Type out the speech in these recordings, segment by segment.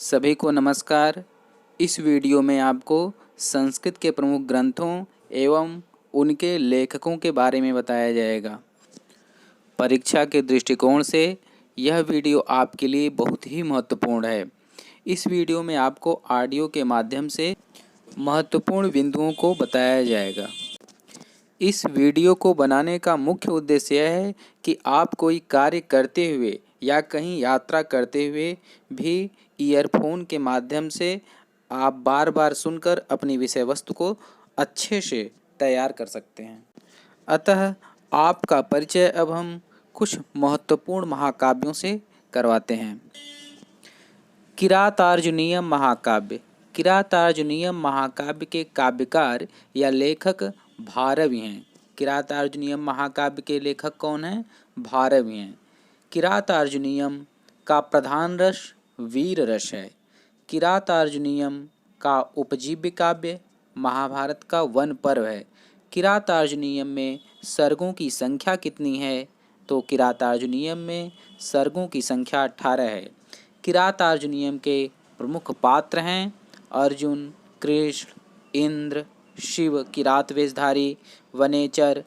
सभी को नमस्कार। इस वीडियो में आपको संस्कृत के प्रमुख ग्रंथों एवं उनके लेखकों के बारे में बताया जाएगा। परीक्षा के दृष्टिकोण से यह वीडियो आपके लिए बहुत ही महत्वपूर्ण है। इस वीडियो में आपको ऑडियो के माध्यम से महत्वपूर्ण बिंदुओं को बताया जाएगा। इस वीडियो को बनाने का मुख्य उद्देश्य यह है कि आप कोई कार्य करते हुए या कहीं यात्रा करते हुए भी ईयरफोन के माध्यम से आप बार बार सुनकर अपनी विषय वस्तु को अच्छे से तैयार कर सकते हैं। अतः आपका परिचय अब हम कुछ महत्वपूर्ण महाकाव्यों से करवाते हैं। किरातार्जुनीयम महाकाव्य। किरातार्जुनीयम महाकाव्य के काव्यकार या लेखक भारवी हैं। किरातार्जुनीयम महाकाव्य के लेखक कौन हैं? भारवी हैं। किरातार्जुनीयम का प्रधान रस वीर रस है। किरातार्जुनीयम का उपजीव्य काव्य महाभारत का वन पर्व है। किरातार्जुनीयम में सर्गों की संख्या कितनी है? तो किरातार्जुनीयम में सर्गों की संख्या 18 है। किरातार्जुनीयम के प्रमुख पात्र हैं अर्जुन, कृष्ण, इंद्र, शिव किरात वेशधारी, वनेचर,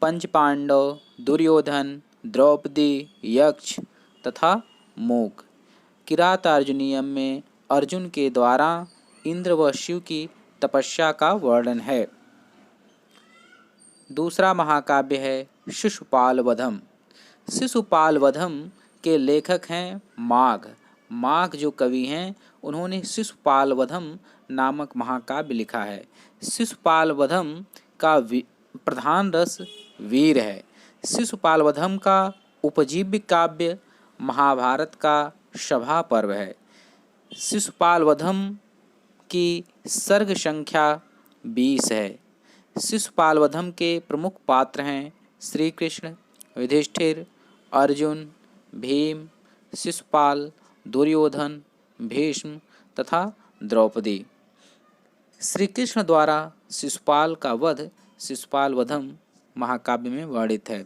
पंचपांडव, दुर्योधन, द्रौपदी, यक्ष तथा मूक। किरातार्जुनीयम में अर्जुन के द्वारा इंद्र व शिव की तपस्या का वर्णन है। दूसरा महाकाव्य है शिशुपालवधम। शिशुपालवधम के लेखक हैं माघ। माघ जो कवि हैं उन्होंने शिशुपालवधम नामक महाकाव्य लिखा है। शिशुपालवधम का प्रधान रस वीर है। शिशुपालवधम का उपजीव्य काव्य महाभारत का सभा पर्व है। शिशुपालवधम की सर्ग संख्या 20 है। शिशुपालवधम के प्रमुख पात्र हैं श्री कृष्ण, युधिष्ठिर, अर्जुन, भीम, शिशुपाल, दुर्योधन, भीष्म तथा द्रौपदी। श्री कृष्ण द्वारा शिशुपाल का वध शिशुपालवधम महाकाव्य में वर्णित है।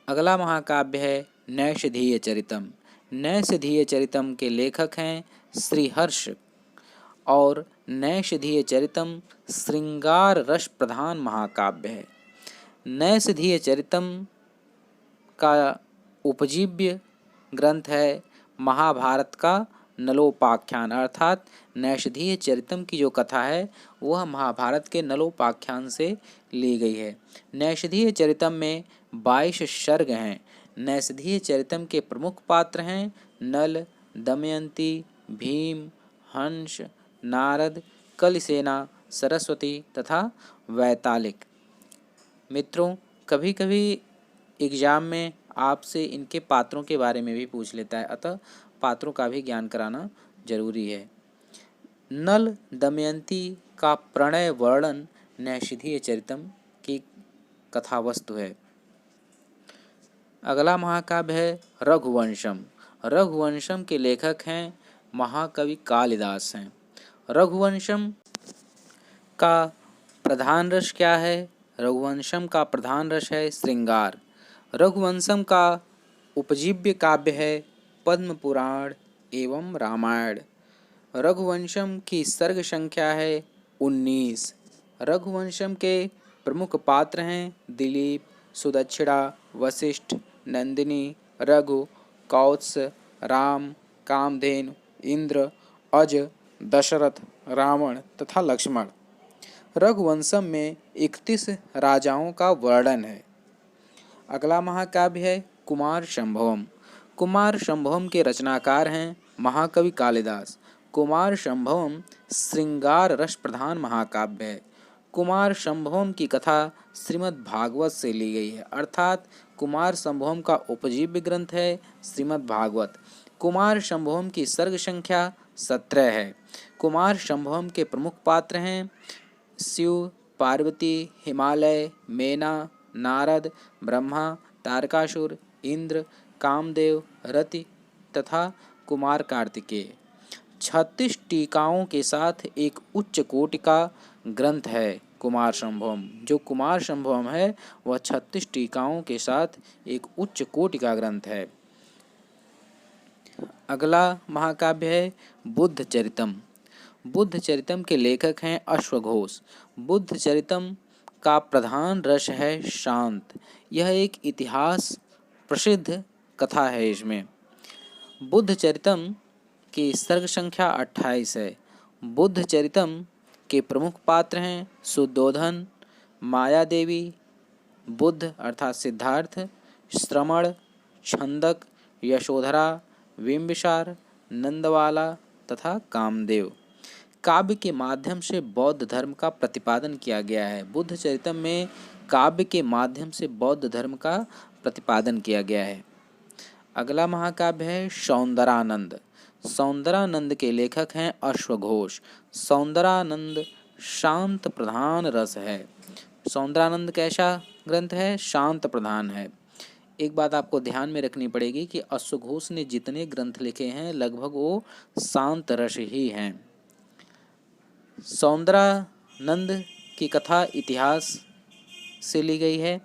अगला महाकाव्य है नैषधीय चरितम। नैषधीय चरितम के लेखक हैं श्रीहर्ष और नैषधीय चरितम श्रृंगार रस प्रधान महाकाव्य है। नैषधीय चरितम का उपजीव्य ग्रंथ है महाभारत का नलोपाख्यान, अर्थात नैषधीय चरितम की जो कथा है वह महाभारत के नलोपाख्यान से ली गई है। नैषधीय चरितम में 22 सर्ग हैं। नैषधीय चरितम के प्रमुख पात्र हैं नल, दमयंती, भीम, हंस, नारद, कलिसेना, सरस्वती तथा वैतालिक। मित्रों, कभी कभी एग्जाम में आपसे इनके पात्रों के बारे में भी पूछ लेता है, अतः पात्रों का भी ज्ञान कराना जरूरी है। नल दमयंती का प्रणय वर्णन नैषधीय चरितम की कथा वस्तु है। अगला महाकाव्य है रघुवंशम। रघुवंशम के लेखक हैं महाकवि कालिदास हैं। रघुवंशम का प्रधान रस क्या है? रघुवंशम का प्रधान रस है श्रृंगार। रघुवंशम का उपजीव्य काव्य है पद्म पुराण एवं रामायण। रघुवंशम की सर्ग संख्या है 19। रघुवंशम के प्रमुख पात्र हैं दिलीप, सुदक्षिणा, वशिष्ठ, नंदिनी, रघु, कौत्स, राम, कामधेनु, इंद्र, अज, दशरथ, रावण तथा लक्ष्मण। रघुवंशम में 31 राजाओं का वर्णन है। अगला महाकाव्य है कुमार संभवम। कुमार संभवम के रचनाकार हैं महाकवि कालिदास। कुमार संभवम श्रृंगार रस प्रधान महाकाव्य है। कुमार संभवम की कथा श्रीमद् भागवत से ली गई है, अर्थात कुमार संभवम का उपजीव्य ग्रंथ है श्रीमद् भागवत। कुमार संभवम की सर्ग संख्या 17 है। कुमार संभवम के प्रमुख पात्र हैं शिव, पार्वती, हिमालय, मेना, नारद, ब्रह्मा, तारकासुर, इंद्र, कामदेव, रति तथा कुमार कार्तिकेय। 36 टीकाओं के साथ एक उच्च कोटि का ग्रंथ है कुमार संभवम। जो कुमार संभवम है वह 36 टीकाओं के साथ एक उच्च कोटि का ग्रंथ है। अगला महाकाव्य है बुद्ध चरितम। बुद्ध चरितम के लेखक हैं अश्वघोष। बुद्ध चरितम का प्रधान रस है शांत। यह एक इतिहास प्रसिद्ध कथा है। इसमें बुद्ध चरितम की सर्ग संख्या 28 है। बुद्ध चरितम के प्रमुख पात्र हैं सुद्धोधन, माया देवी, बुद्ध अर्थात सिद्धार्थ, श्रमण, छंदक, यशोधरा, बिंबिसार, नंदवाला तथा कामदेव। काव्य के माध्यम से बौद्ध धर्म का प्रतिपादन किया गया है। बुद्ध चरितम में काव्य के माध्यम से बौद्ध धर्म का प्रतिपादन किया गया है। अगला महाकाव्य है सौंदरानंद। सौंदरानंद के लेखक हैं अश्वघोष। सौंदरानंद शांत प्रधान रस है। सौंदरानंद कैसा ग्रंथ है? शांत प्रधान है। एक बात आपको ध्यान में रखनी पड़ेगी कि अश्वघोष ने जितने ग्रंथ लिखे हैं लगभग वो शांत रस ही हैं। सौंदरानंद की कथा इतिहास से ली गई है।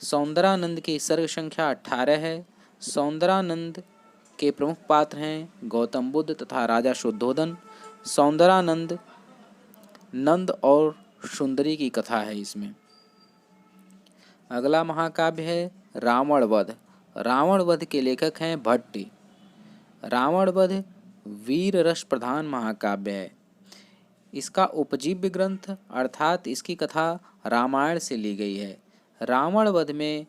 सौंदरानंद की सर्ग संख्या 18 है। सौंदरानंद के प्रमुख पात्र हैं गौतम बुद्ध तथा राजा शुद्धोधन। सौंदरानंद नंद और सुंदरी की कथा है इसमें। अगला महाकाव्य है रावण वध। रावण वध के लेखक हैं भट्टी। रावण वध वीर रस प्रधान महाकाव्य है। इसका उपजीव्य ग्रंथ अर्थात इसकी कथा रामायण से ली गई है। रावण वध में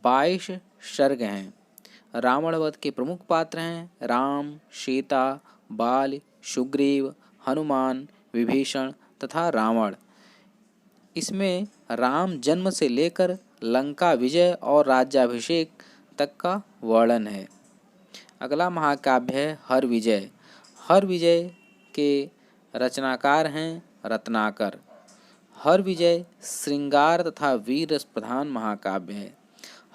22 सर्ग हैं। रावण वध के प्रमुख पात्र हैं राम, सीता, बाल, सुग्रीव, हनुमान, विभीषण तथा रावण। इसमें राम जन्म से लेकर लंका विजय और राज्याभिषेक तक का वर्णन है। अगला महाकाव्य है हर विजय। हर विजय के रचनाकार हैं रत्नाकर। हर विजय श्रृंगार तथा वीर रस प्रधान महाकाव्य है।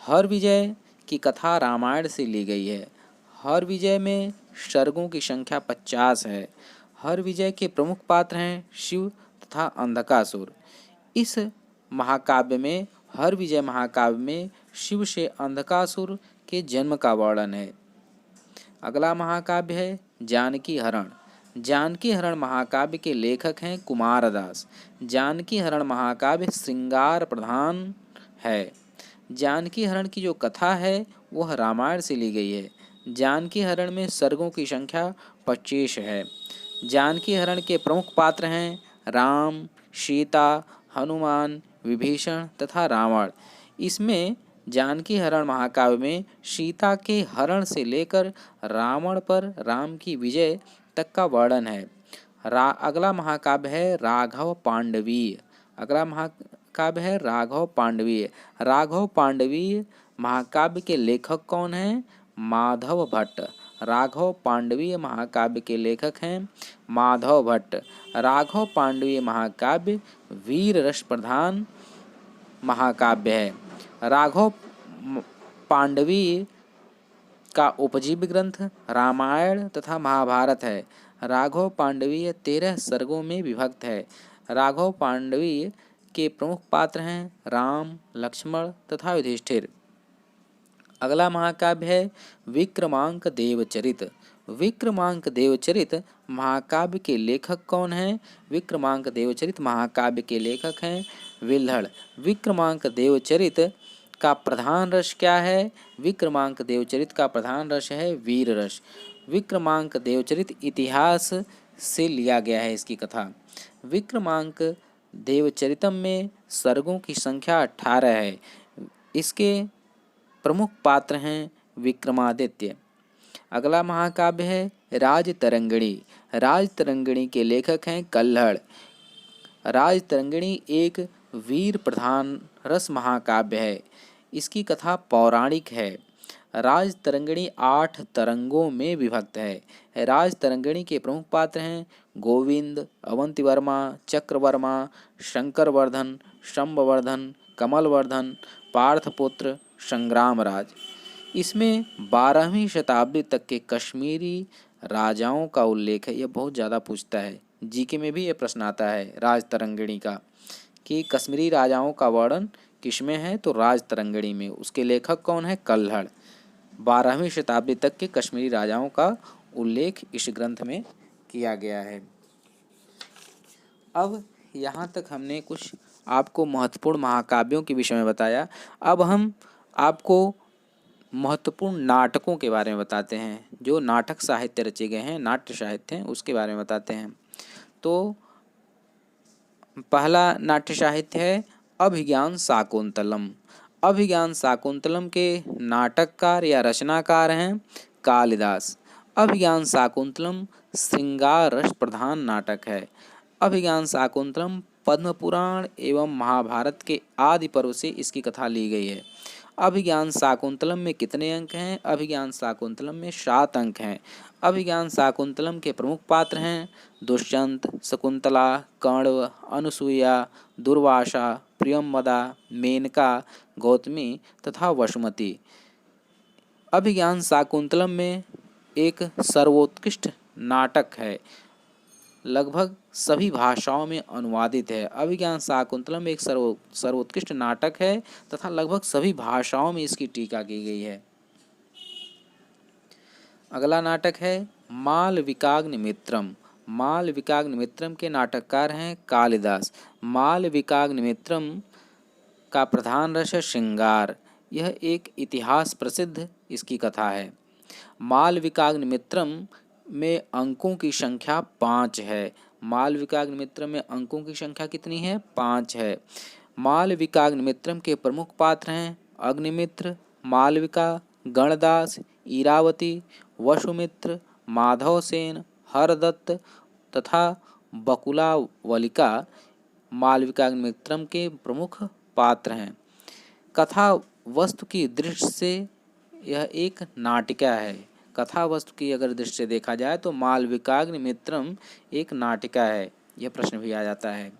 हर विजय की कथा रामायण से ली गई है। हर विजय में सर्गों की संख्या 50 है। हर विजय के प्रमुख पात्र हैं शिव तथा अंधकासुर। इस महाकाव्य में हर विजय महाकाव्य में शिव से अंधकासुर के जन्म का वर्णन है। अगला महाकाव्य है जानकी हरण। जानकी हरण महाकाव्य के लेखक हैं कुमारदास। जानकी हरण महाकाव्य श्रृंगार प्रधान है। जानकी हरण की जो कथा है वह रामायण से ली गई है। जानकी हरण में सर्गों की संख्या 25 है। जानकी हरण के प्रमुख पात्र हैं राम, सीता, हनुमान, विभीषण तथा रावण। इसमें जानकी हरण महाकाव्य में सीता के हरण से लेकर रावण पर राम की विजय तक का वर्णन है। अगला महाकाव्य है राघव पांडवीय। अगला महाकाव्य है राघव पांडवीय। राघव पांडवीय महाकाव्य के लेखक कौन हैं? माधव भट्ट। राघव पांडवीय महाकाव्य के लेखक हैं माधव भट्ट। राघव पांडवीय महाकाव्य वीर रस प्रधान महाकाव्य है। राघव पांडवीय का उपजीव्य ग्रंथ रामायण तथा महाभारत है। राघव पांडवीय 13 सर्गों में विभक्त है। राघव पांडवीय के प्रमुख पात्र हैं राम, लक्ष्मण तथा युधिष्ठिर। अगला महाकाव्य है विक्रमांक देवचरित। विक्रमांक देवचरित महाकाव्य के लेखक कौन हैं? विक्रमांक देवचरित महाकाव्य के लेखक हैं विल्हड़। विक्रमांक देवचरित का प्रधान रस क्या है? विक्रमांक देवचरित का प्रधान रस है वीर रस। विक्रमांक देवचरित इतिहास से लिया गया है इसकी कथा। विक्रमांक देवचरितम में सर्गों की संख्या 18 है। इसके प्रमुख पात्र हैं विक्रमादित्य। अगला महाकाव्य है राजतरंगिणी। राजतरंगिणी के लेखक हैं कल्हड़। राजतरंगिणी एक वीर प्रधान रस महाकाव्य है। इसकी कथा पौराणिक है। राजतरंगिणी 8 तरंगों में विभक्त है। राजतरंगिणी के प्रमुख पात्र हैं गोविंद, अवंतिवर्मा, चक्रवर्मा, शंकरवर्धन, शंभवर्धन, कमलवर्धन, पार्थपुत्र, संग्रामराज। इसमें 12वीं शताब्दी तक के कश्मीरी राजाओं का उल्लेख है। यह बहुत ज़्यादा पूछता है, जीके में भी ये प्रश्न आता है राजतरंगिणी का कि कश्मीरी राजाओं का वर्णन किसमें है, तो राजतरंगिणी में। उसके लेखक कौन है? कल्हड़। 12वीं शताब्दी तक के कश्मीरी राजाओं का उल्लेख इस ग्रंथ में किया गया है। अब यहाँ तक हमने कुछ आपको महत्वपूर्ण महाकाव्यों के विषय में बताया। अब हम आपको महत्वपूर्ण नाटकों के बारे में बताते हैं, जो नाटक साहित्य रचे गए हैं, नाट्य साहित्य हैं, उसके बारे में बताते हैं। तो पहला नाट्य साहित्य है अभिज्ञान शाकुंतलम। अभिज्ञान शाकुंतलम के नाटककार या रचनाकार हैं कालिदास। अभिज्ञान शाकुंतलम श्रृंगार रस प्रधान नाटक है। अभिज्ञान शाकुंतलम पद्म पुराण एवं महाभारत के आदि पर्व से इसकी कथा ली गई है। अभिज्ञान शाकुंतलम में कितने अंक हैं? अभिज्ञान शाकुंतलम में 7 अंक हैं। अभिज्ञान शाकुंतलम के प्रमुख पात्र हैं दुष्यंत, शकुंतला, कण्व, अनुसूया, दुर्वासा, प्रियंवदा, मेनका, गौतमी तथा वसुमती। अभिज्ञान शाकुंतलम में एक सर्वोत्कृष्ट नाटक है, लगभग सभी भाषाओं में अनुवादित है। अभिज्ञान शाकुंतलम एक सर्वोत्कृष्ट नाटक है तथा लगभग सभी भाषाओं में इसकी टीका की गई है। अगला नाटक है मालविकाग्निमित्रम। मालविकाग्निमित्रम के नाटककार हैं कालिदास। मालविकाग्निमित्रम का प्रधान रस है श्रृंगार। यह एक इतिहास प्रसिद्ध इसकी कथा है। मालविकाग्निमित्रम में अंकों की संख्या 5 है। मालविकाग्निमित्रम में अंकों की संख्या कितनी है? 5 है। मालविकाग्निमित्रम के प्रमुख पात्र हैं अग्निमित्र, मालविका, गणदास, इरावती, वसुमित्र, माधवसेन, हरदत्त तथा बकुलावलिका मालविकाग्निमित्रम के प्रमुख पात्र हैं। कथा वस्तु की दृष्टि से यह एक नाटिका है। कथा वस्तु की अगर दृष्टि से देखा जाए तो मालविकाग्निमित्रम एक नाटिका है। यह प्रश्न भी आ जाता है।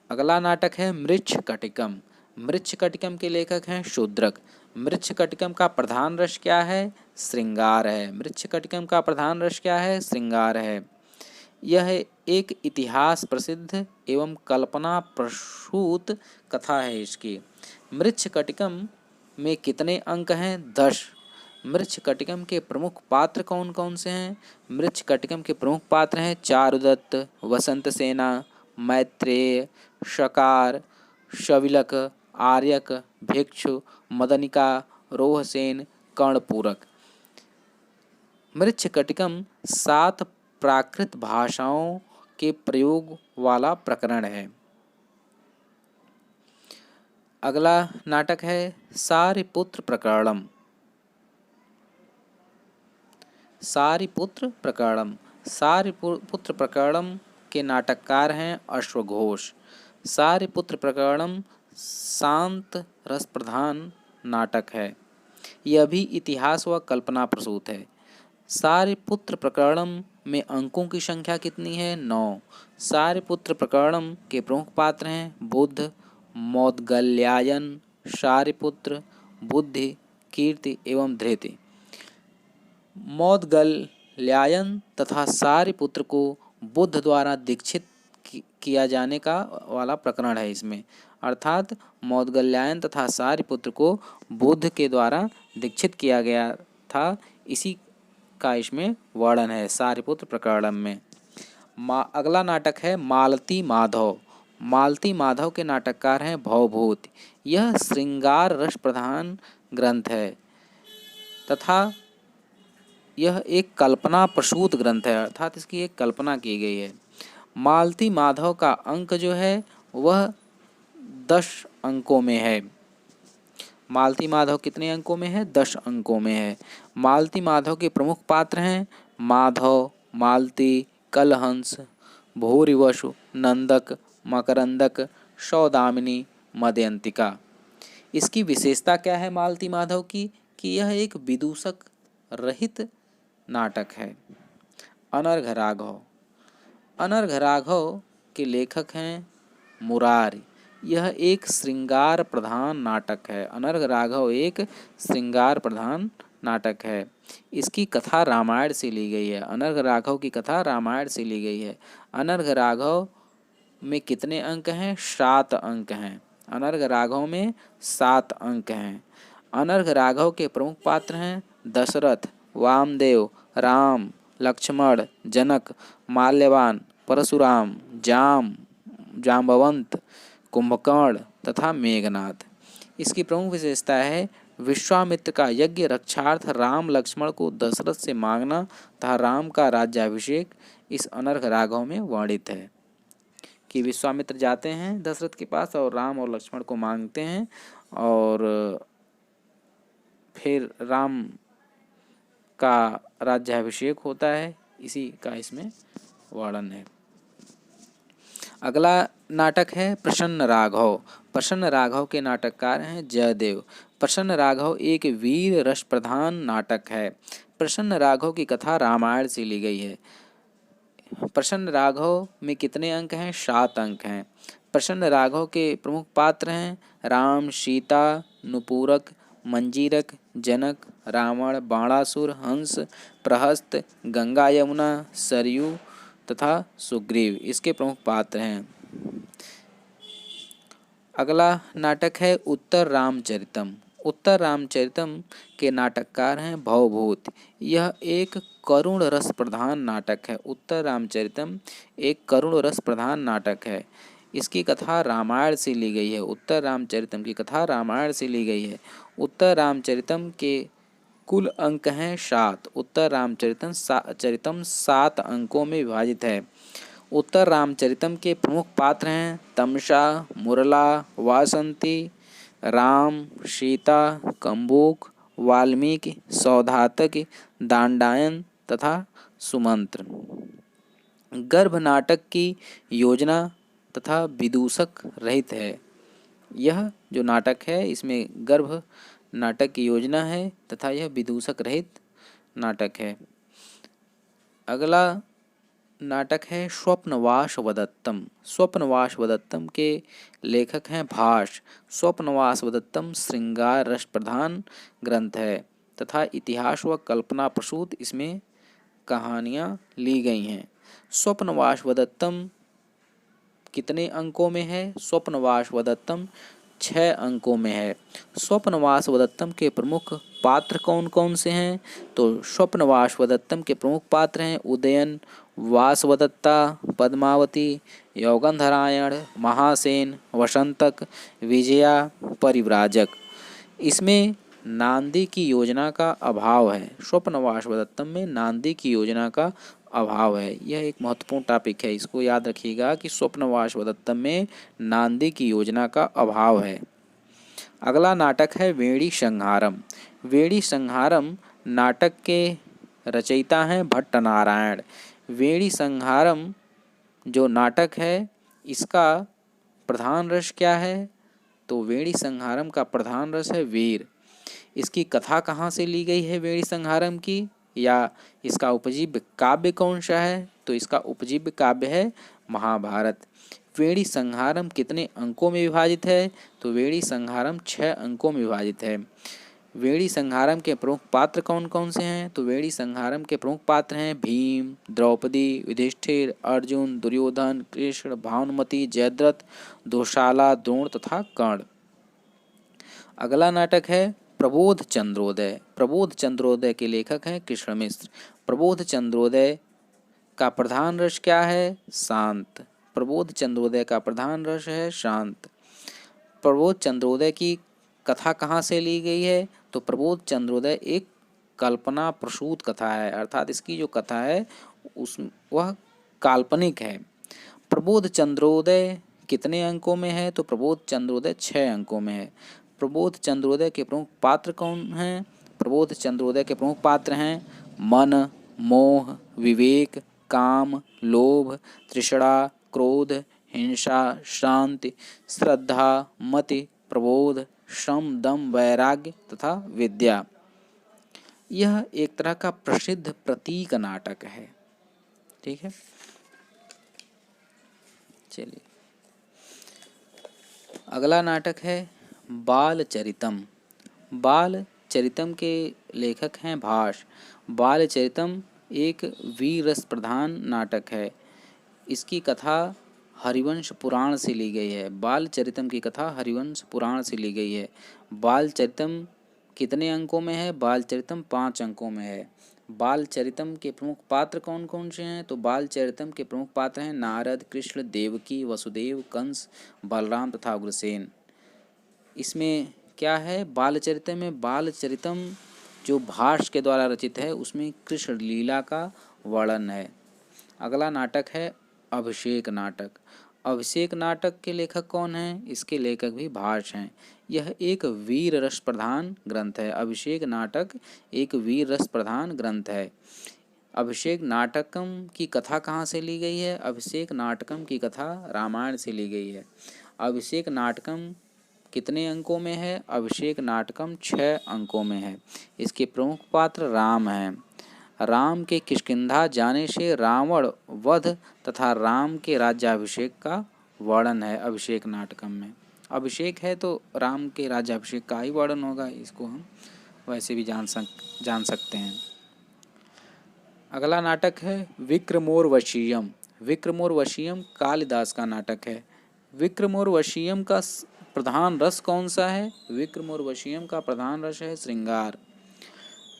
अगला नाटक है मृच्छकटिकम। मृच्छकटिकम के लेखक हैं शूद्रक। मृच्छकटिकम का प्रधान रस क्या है? श्रृंगार है। मृच्छकटिकम का प्रधान रस क्या है? श्रृंगार है। यह एक इतिहास प्रसिद्ध एवं कल्पना प्रसूत कथा है इसकी। मृच्छकटिकम में कितने अंक हैं? 10। मृच्छकटिकम के प्रमुख पात्र कौन कौन से हैं? मृच्छकटिकम के प्रमुख पात्र हैं चारुदत्त, वसंतसेना, मैत्रेय, शकार, शविलक, आर्यक, भिक्षु, मदनिका, रोहसेन, कर्णपूरक। मृच्छकटिकम 7 प्राकृत भाषाओं के प्रयोग वाला प्रकरण है। अगला नाटक है सारिपुत्र प्रकरणम। सारिपुत्र प्रकरणम। सारिपुत्र प्रकरणम के नाटककार हैं अश्वघोष। सारिपुत्र प्रकरणम शांत रस प्रधान नाटक है। यह भी इतिहास व कल्पना प्रसूत है। सारिपुत्र प्रकरणम में अंकों की संख्या कितनी है? 9। सारिपुत्र प्रकरणम के प्रमुख पात्र हैं बुद्ध, मौद्गल्यायन, सारिपुत्र, बुद्धि, कीर्ति एवं धृति। मौद्गल्यायन तथा सारिपुत्र को बुद्ध द्वारा दीक्षित किया जाने का वाला प्रकरण है इसमें, अर्थात मौद्गल्यायन तथा सारिपुत्र को बुद्ध के द्वारा दीक्षित किया गया था, इसी का इसमें वर्णन है सारिपुत्र प्रकरण में। अगला नाटक है मालती माधव। मालती माधव के नाटककार हैं भवभूत। यह श्रृंगार रस प्रधान ग्रंथ है तथा यह एक कल्पना प्रसूत ग्रंथ है, अर्थात इसकी एक कल्पना की गई है। मालती माधव का अंक जो है वह 10 अंकों में है। मालती माधव कितने अंकों में है? 10 अंकों में है। मालती माधव के प्रमुख पात्र हैं माधव, मालती, कलहंस, भूरिवसु, नंदक, मकरंदक, सौदामिनी, मदयंतिका। इसकी विशेषता क्या है मालती माधव की? कि यह एक विदूषक रहित नाटक है। अनर्घ राघव। अनर्घ राघव के लेखक हैं मुरारी। यह एक श्रृंगार प्रधान नाटक है। अनर्घ राघव एक श्रृंगार प्रधान नाटक है। इसकी कथा रामायण से ली गई है। अनर्घ राघव की कथा रामायण से ली गई है। अनर्घ राघव में कितने अंक हैं? 7 अंक हैं। अनर्घ राघव में 7 अंक हैं। अनर्घ राघव के प्रमुख पात्र हैं दशरथ, वामदेव, राम, लक्ष्मण, जनक, माल्यवान, परशुराम, जाम्बवंत, कुंभकर्ण तथा मेघनाद। इसकी प्रमुख विशेषता है विश्वामित्र का यज्ञ रक्षार्थ राम लक्ष्मण को दशरथ से मांगना तथा राम का राज्याभिषेक इस अनर्घ राघव में वर्णित है कि विश्वामित्र जाते हैं दशरथ के पास और राम और लक्ष्मण को मांगते हैं और फिर राम का राज्याभिषेक होता है, इसी का इसमें वर्णन है। अगला नाटक है प्रसन्न राघव। प्रसन्न राघव के नाटककार हैं जयदेव। प्रसन्न राघव एक वीर रस प्रधान नाटक है। प्रसन्न राघव की कथा रामायण से ली गई है। प्रसन्न राघव में कितने अंक हैं? 7 अंक हैं। प्रसन्न राघव के प्रमुख पात्र हैं राम, सीता, नुपूरक, मंजीरक, जनक, रावण, बाणासुर, हंस, प्रहस्त, गंगा यमुना, सरयू तथा सुग्रीव इसके प्रमुख पात्र हैं। अगला नाटक है उत्तर रामचरितम। उत्तर रामचरितम के नाटककार हैं भवभूत। यह एक करुण रस प्रधान नाटक है। उत्तर रामचरितम एक करुण रस प्रधान नाटक है। इसकी कथा रामायण से ली गई है। उत्तर रामचरितम की कथा रामायण से ली गई है। उत्तर रामचरितम के कुल अंक हैं 7। उत्तर रामचरितम 7 अंकों में विभाजित है। उत्तर रामचरितम के प्रमुख पात्र हैं तमसा, मुरला, वासंती, राम, सीता, कंबुक, वाल्मीकि, सौधातक, दांडायन तथा सुमंत्र। गर्भ नाटक की योजना तथा विदूषक रहित है। यह जो नाटक है इसमें गर्भ नाटक की योजना है तथा यह विदूषक रहित नाटक है। अगला नाटक है स्वप्नवास वदत्तम। स्वप्नवास वदत्तम के लेखक हैं भास। स्वप्नवास वदत्तम श्रृंगार रस प्रधान ग्रंथ है तथा इतिहास व कल्पना प्रसूत इसमें कहानियाँ ली गई हैं। स्वप्नवास वदत्तम कितने अंकों में है? स्वप्नवास वदत्तम 6 अंकों में है। स्वप्नवास वदत्तम के प्रमुख पात्र कौन कौन से हैं? तो स्वप्नवास वदत्तम के प्रमुख पात्र हैं उदयन, वासवदत्ता, पद्मावती, यौगंधरायण, महासेन, वसंतक, विजया, परिव्राजक। इसमें नांदी की योजना का अभाव है। स्वप्नवास वदत्तम में नांदी की योजना का अभाव है। यह एक महत्वपूर्ण टॉपिक है, इसको याद रखिएगा कि स्वप्नवास वदत्तम में नांदी की योजना का अभाव है। अगला नाटक है वेणी संहारम। वेणी संहारम नाटक के रचयिता हैं भट्ट नारायण। वेणी संहारम जो नाटक है इसका प्रधान रस क्या है? तो वेणी संहारम का प्रधान रस है वीर। इसकी कथा कहाँ से ली गई है वेणी संहारम की, या इसका उपजीव्य काव्य कौन सा है? तो इसका उपजीव्य काव्य है महाभारत। वेणी संहारम कितने अंकों में विभाजित है? तो वेणी संहारम 6 अंकों में विभाजित है। वेणी संहारम के प्रमुख पात्र कौन कौन से हैं? तो वेणी संहारम के प्रमुख पात्र हैं भीम, द्रौपदी, युधिष्ठिर, अर्जुन, दुर्योधन, कृष्ण, भानुमति, जयद्रथ, दुशाला, द्रोण तथा कर्ण। अगला नाटक है प्रबोध चंद्रोदय। प्रबोध चंद्रोदय के लेखक हैं कृष्ण मिश्र। प्रबोध चंद्रोदय का प्रधान रस क्या है? शांत। प्रबोध चंद्रोदय का प्रधान रस है शांत। प्रबोध चंद्रोदय की कथा कहाँ से ली गई है? तो प्रबोध चंद्रोदय एक कल्पना प्रसूत कथा है, अर्थात इसकी जो कथा है वह काल्पनिक है। प्रबोध चंद्रोदय कितने अंकों में है? तो प्रबोध चंद्रोदय 6 अंकों में है। प्रबोध चंद्रोदय के प्रमुख पात्र कौन हैं? प्रबोध चंद्रोदय के प्रमुख पात्र हैं मन, मोह, विवेक, काम, लोभ, तृष्णा, क्रोध, हिंसा, शांति, श्रद्धा, मति, प्रबोध, श्रम, दम, वैराग्य तथा विद्या। यह एक तरह का प्रसिद्ध प्रतीक नाटक है। ठीक है, चलिए अगला नाटक है बालचरितम। बालचरितम के लेखक हैं भास। बालचरितम एक वीर रस प्रधान नाटक है। इसकी कथा हरिवंश पुराण से ली गई है। बालचरितम की कथा हरिवंश पुराण से ली गई है। बालचरितम कितने अंकों में है? बालचरितम 5 अंकों में है। बालचरितम के प्रमुख पात्र कौन कौन से हैं? तो बालचरितम के प्रमुख पात्र हैं नारद, कृष्ण, देवकी, वसुदेव, कंस, बलराम तथा उग्रसेन। इसमें क्या है? बालचरितम में बालचरितम जो भाष्य के द्वारा रचित है उसमें कृष्ण लीला का वर्णन है। अगला नाटक है अभिषेक नाटक। अभिषेक नाटक के लेखक कौन हैं? इसके लेखक भी भाष्य हैं। यह एक वीर रस प्रधान ग्रंथ है। अभिषेक नाटक एक वीर रस प्रधान ग्रंथ है। अभिषेक नाटकम की कथा कहाँ से ली गई है? अभिषेक नाटकम की कथा रामायण से ली गई है। अभिषेक नाटकम कितने अंकों में है? अभिषेक नाटकम 6 अंकों में है। इसके प्रमुख पात्र राम हैं। राम के किष्किंधा जाने से रावण वध तथा राम के राज्याभिषेक का वर्णन है अभिषेक नाटकम में। अभिषेक है तो राम के राज्याभिषेक का ही वर्णन होगा, इसको हम वैसे भी जान सकते हैं। अगला नाटक है विक्रमोर्वशीयम। विक्रमोर्वशीयम कालिदास का नाटक है। विक्रमोर्वशीयम का प्रधान रस कौन सा है? विक्रमोर्वशीयम का प्रधान रस है श्रृंगार।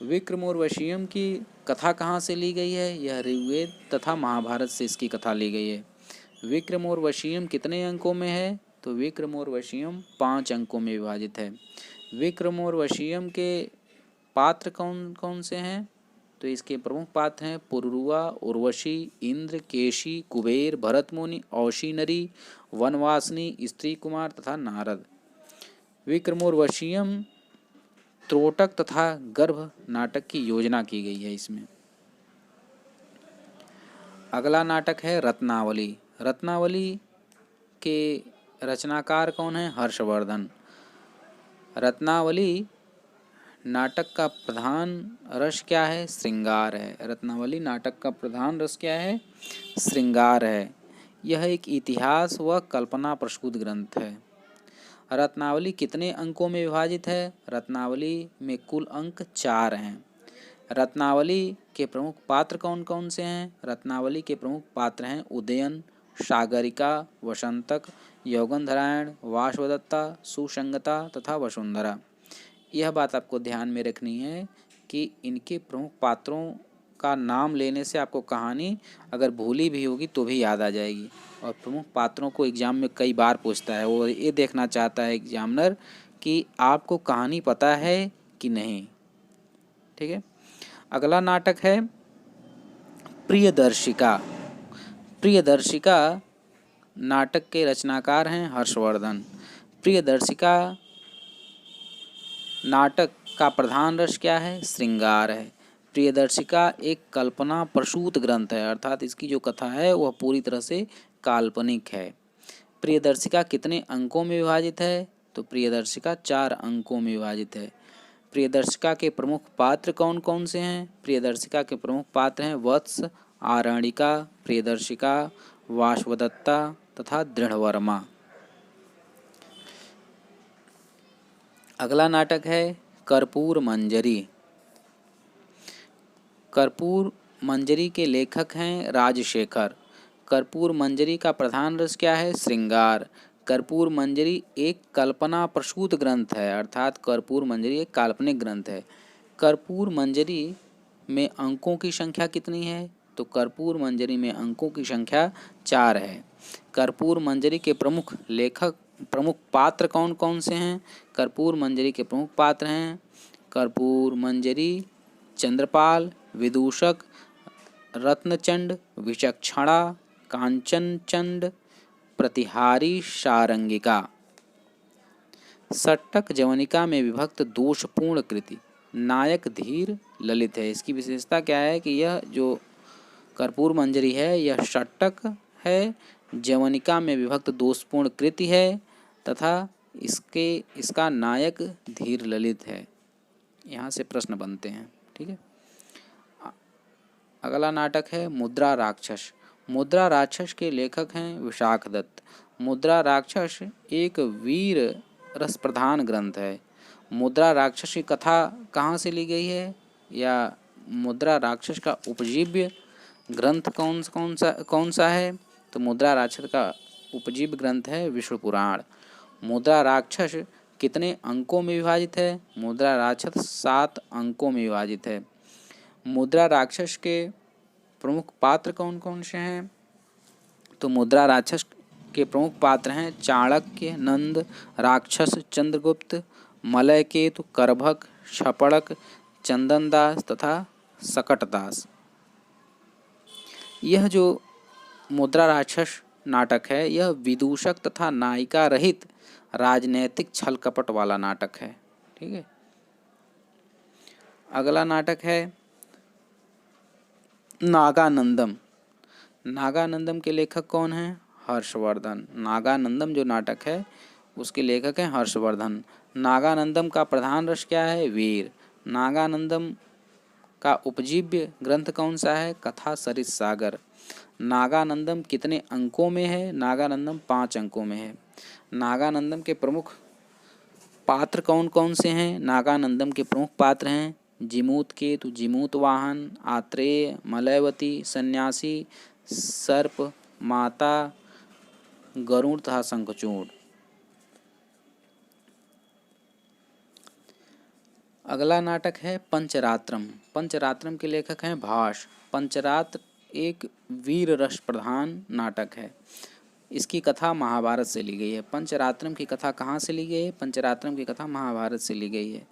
विक्रमोर्वशीयम की कथा कहाँ से ली गई है? यह ऋग्वेद तथा महाभारत से इसकी कथा ली गई है। विक्रमोर्वशीयम कितने अंकों में है? तो विक्रमोर्वशीयम 5 अंकों में विभाजित है। विक्रमोर्वशीयम के पात्र कौन कौन से हैं? तो इसके प्रमुख पात्र हैं पुरुरुआ, उर्वशी, इंद्र, केशी, कुबेर, भरतमुनि, औशीनरी, वनवासिनी, स्त्री कुमार तथा नारद। विक्रमोर्वशीयम त्रोटक तथा गर्भ नाटक की योजना की गई है इसमें। अगला नाटक है रत्नावली। रत्नावली के रचनाकार कौन है? हर्षवर्धन। रत्नावली नाटक का प्रधान रस क्या है? श्रृंगार है। रत्नावली नाटक का प्रधान रस क्या है? श्रृंगार है। यह एक इतिहास व कल्पना प्रसूत ग्रंथ है। रत्नावली कितने अंकों में विभाजित है? रत्नावली में कुल अंक 4 हैं। रत्नावली के प्रमुख पात्र कौन कौन से हैं? रत्नावली के प्रमुख पात्र हैं उदयन, सागरिका, वसंतक, यौगंधरायण, वासवदत्ता, सुसंगता तथा वसुंधरा। यह बात आपको ध्यान में रखनी है कि इनके प्रमुख पात्रों का नाम लेने से आपको कहानी अगर भूली भी होगी तो भी याद आ जाएगी। और प्रमुख पात्रों को एग्जाम में कई बार पूछता है, वो ये देखना चाहता है एग्जामिनर कि आपको कहानी पता है कि नहीं। ठीक है। अगला नाटक है प्रियदर्शिका। प्रियदर्शिका नाटक के रचनाकार हैं हर्षवर्धन। प्रियदर्शिका नाटक का प्रधान रस क्या है? श्रृंगार है। प्रियदर्शिका एक कल्पना प्रसूत ग्रंथ है, अर्थात इसकी जो कथा है वह पूरी तरह से काल्पनिक है। प्रियदर्शिका कितने अंकों में विभाजित है? तो प्रियदर्शिका 4 अंकों में विभाजित है। प्रियदर्शिका के प्रमुख पात्र कौन कौन से हैं? प्रियदर्शिका के प्रमुख पात्र हैं वत्स, आरणिका, प्रियदर्शिका, वासवदत्ता तथा दृढ़वर्मा। अगला नाटक है कर्पूर मंजरी। कर्पूर मंजरी के लेखक हैं राजशेखर। कर्पूर मंजरी का प्रधान रस क्या है? श्रृंगार। कर्पूर मंजरी एक कल्पना प्रसूत ग्रंथ है, अर्थात कर्पूर मंजरी एक काल्पनिक ग्रंथ है। कर्पूर मंजरी में अंकों की संख्या कितनी है? तो कर्पूर मंजरी में अंकों की संख्या 4 है। कर्पूर मंजरी के प्रमुख पात्र कौन कौन से हैं? कर्पूर मंजरी के प्रमुख पात्र हैं कर्पूर मंजरी, चंद्रपाल, विदूषक, रत्नचंड, विचक्षणा, कांचनचंड, प्रतिहारी, सारंगिका। षट्टक जवनिका में विभक्त दोषपूर्ण कृति। नायक धीर ललित है। इसकी विशेषता क्या है कि यह जो कर्पूर मंजरी है यह षट्टक है, जवनिका में विभक्त दोषपूर्ण कृति है तथा इसका नायक धीर ललित है। यहाँ से प्रश्न बनते हैं। ठीक है। अगला नाटक है मुद्रा राक्षस। मुद्रा राक्षस के लेखक हैं विशाख दत्त। मुद्रा राक्षस एक वीर रस प्रधान ग्रंथ है। मुद्रा राक्षस की कथा कहाँ से ली गई है? या मुद्रा राक्षस का उपजीव्य ग्रंथ कौन सा है? तो मुद्रा राक्षस का उपजीव्य ग्रंथ है विष्णु पुराण। मुद्रा राक्षस कितने अंकों में विभाजित है? मुद्रा राक्षस 7 अंकों में विभाजित है। मुद्रा राक्षस के प्रमुख पात्र कौन कौन से हैं? तो मुद्रा राक्षस के प्रमुख पात्र हैं चाणक्य, नंद, राक्षस, चंद्रगुप्त, मलयकेतु, करभक, छपड़क, चंदनदास तथा सकटदास। यह जो मुद्रा राक्षस नाटक है यह विदूषक तथा नायिका रहित राजनैतिक छल कपट वाला नाटक है। ठीक है। अगला नाटक है नागानंदम। नागानंदम के लेखक कौन हैं? हर्षवर्धन। नागानंदम जो नाटक है उसके लेखक हैं हर्षवर्धन। नागानंदम का प्रधान रस क्या है? वीर। नागानंदम का उपजीव्य ग्रंथ कौन सा है? कथा सरित सागर। नागानंदम कितने अंकों में है? नागानंदम 5 अंकों में है। नागानंदम के प्रमुख पात्र कौन कौन से हैं? नागानंदम के प्रमुख पात्र हैं जिमूत केतु, जिमूत वाहन, आत्रेय, मलयवती, सन्यासी, सर्प माता, गरुड़ तथा शंखचूड़। अगला नाटक है पंचरात्रम। पंचरात्रम के लेखक हैं भास। पंचरात्र एक वीर रस प्रधान नाटक है। इसकी कथा महाभारत से ली गई है। पंचरात्रम की कथा कहाँ से ली गई है? पंचरात्रम की कथा महाभारत से ली गई है।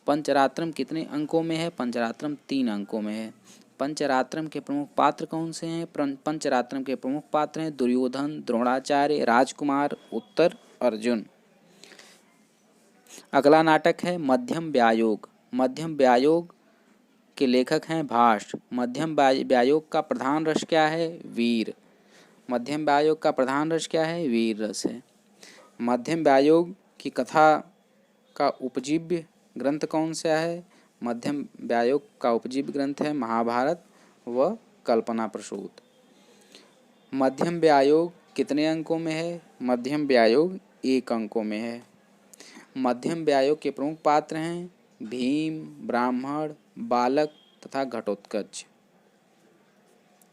पंचरात्रम कितने अंकों में है? पंचरात्रम 3 अंकों में है। पंचरात्रम के प्रमुख पात्र कौन से हैं? पंचरात्रम के प्रमुख पात्र हैं दुर्योधन, द्रोणाचार्य, राजकुमार, उत्तर, अर्जुन। अगला नाटक है मध्यम व्यायोग। मध्यम व्यायोग के लेखक हैं भास। मध्यम व्यायोग का प्रधान रस क्या है? वीर। मध्यम व्यायोग का प्रधान रस क्या है? वीर रस है। मध्यम व्यायोग की कथा का उपजीव्य ग्रंथ कौन सा है? मध्यम व्यायोग का उपजीव्य ग्रंथ है महाभारत व कल्पना प्रसूत। मध्यम व्यायोग कितने अंकों में है? मध्यम व्यायोग 1 अंकों में है। मध्यम व्यायोग के प्रमुख पात्र हैं भीम, ब्राह्मण, बालक तथा घटोत्कच।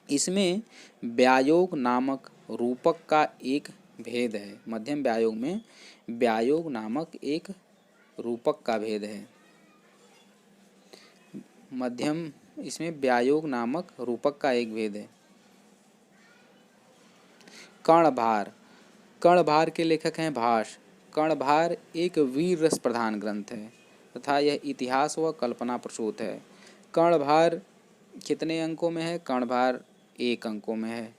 इसमें व्यायोग नामक रूपक का एक भेद है। मध्यम व्यायोग में व्यायोग नामक एक रूपक का भेद है। इसमें व्यायोग नामक रूपक का एक भेद है। कर्णभार। कर्णभार के लेखक हैं भास। कर्णभार एक वीर रस प्रधान ग्रंथ है तथा यह इतिहास व कल्पना प्रसूत है। कर्णभार कितने अंकों में है? कर्णभार 1 अंकों में है।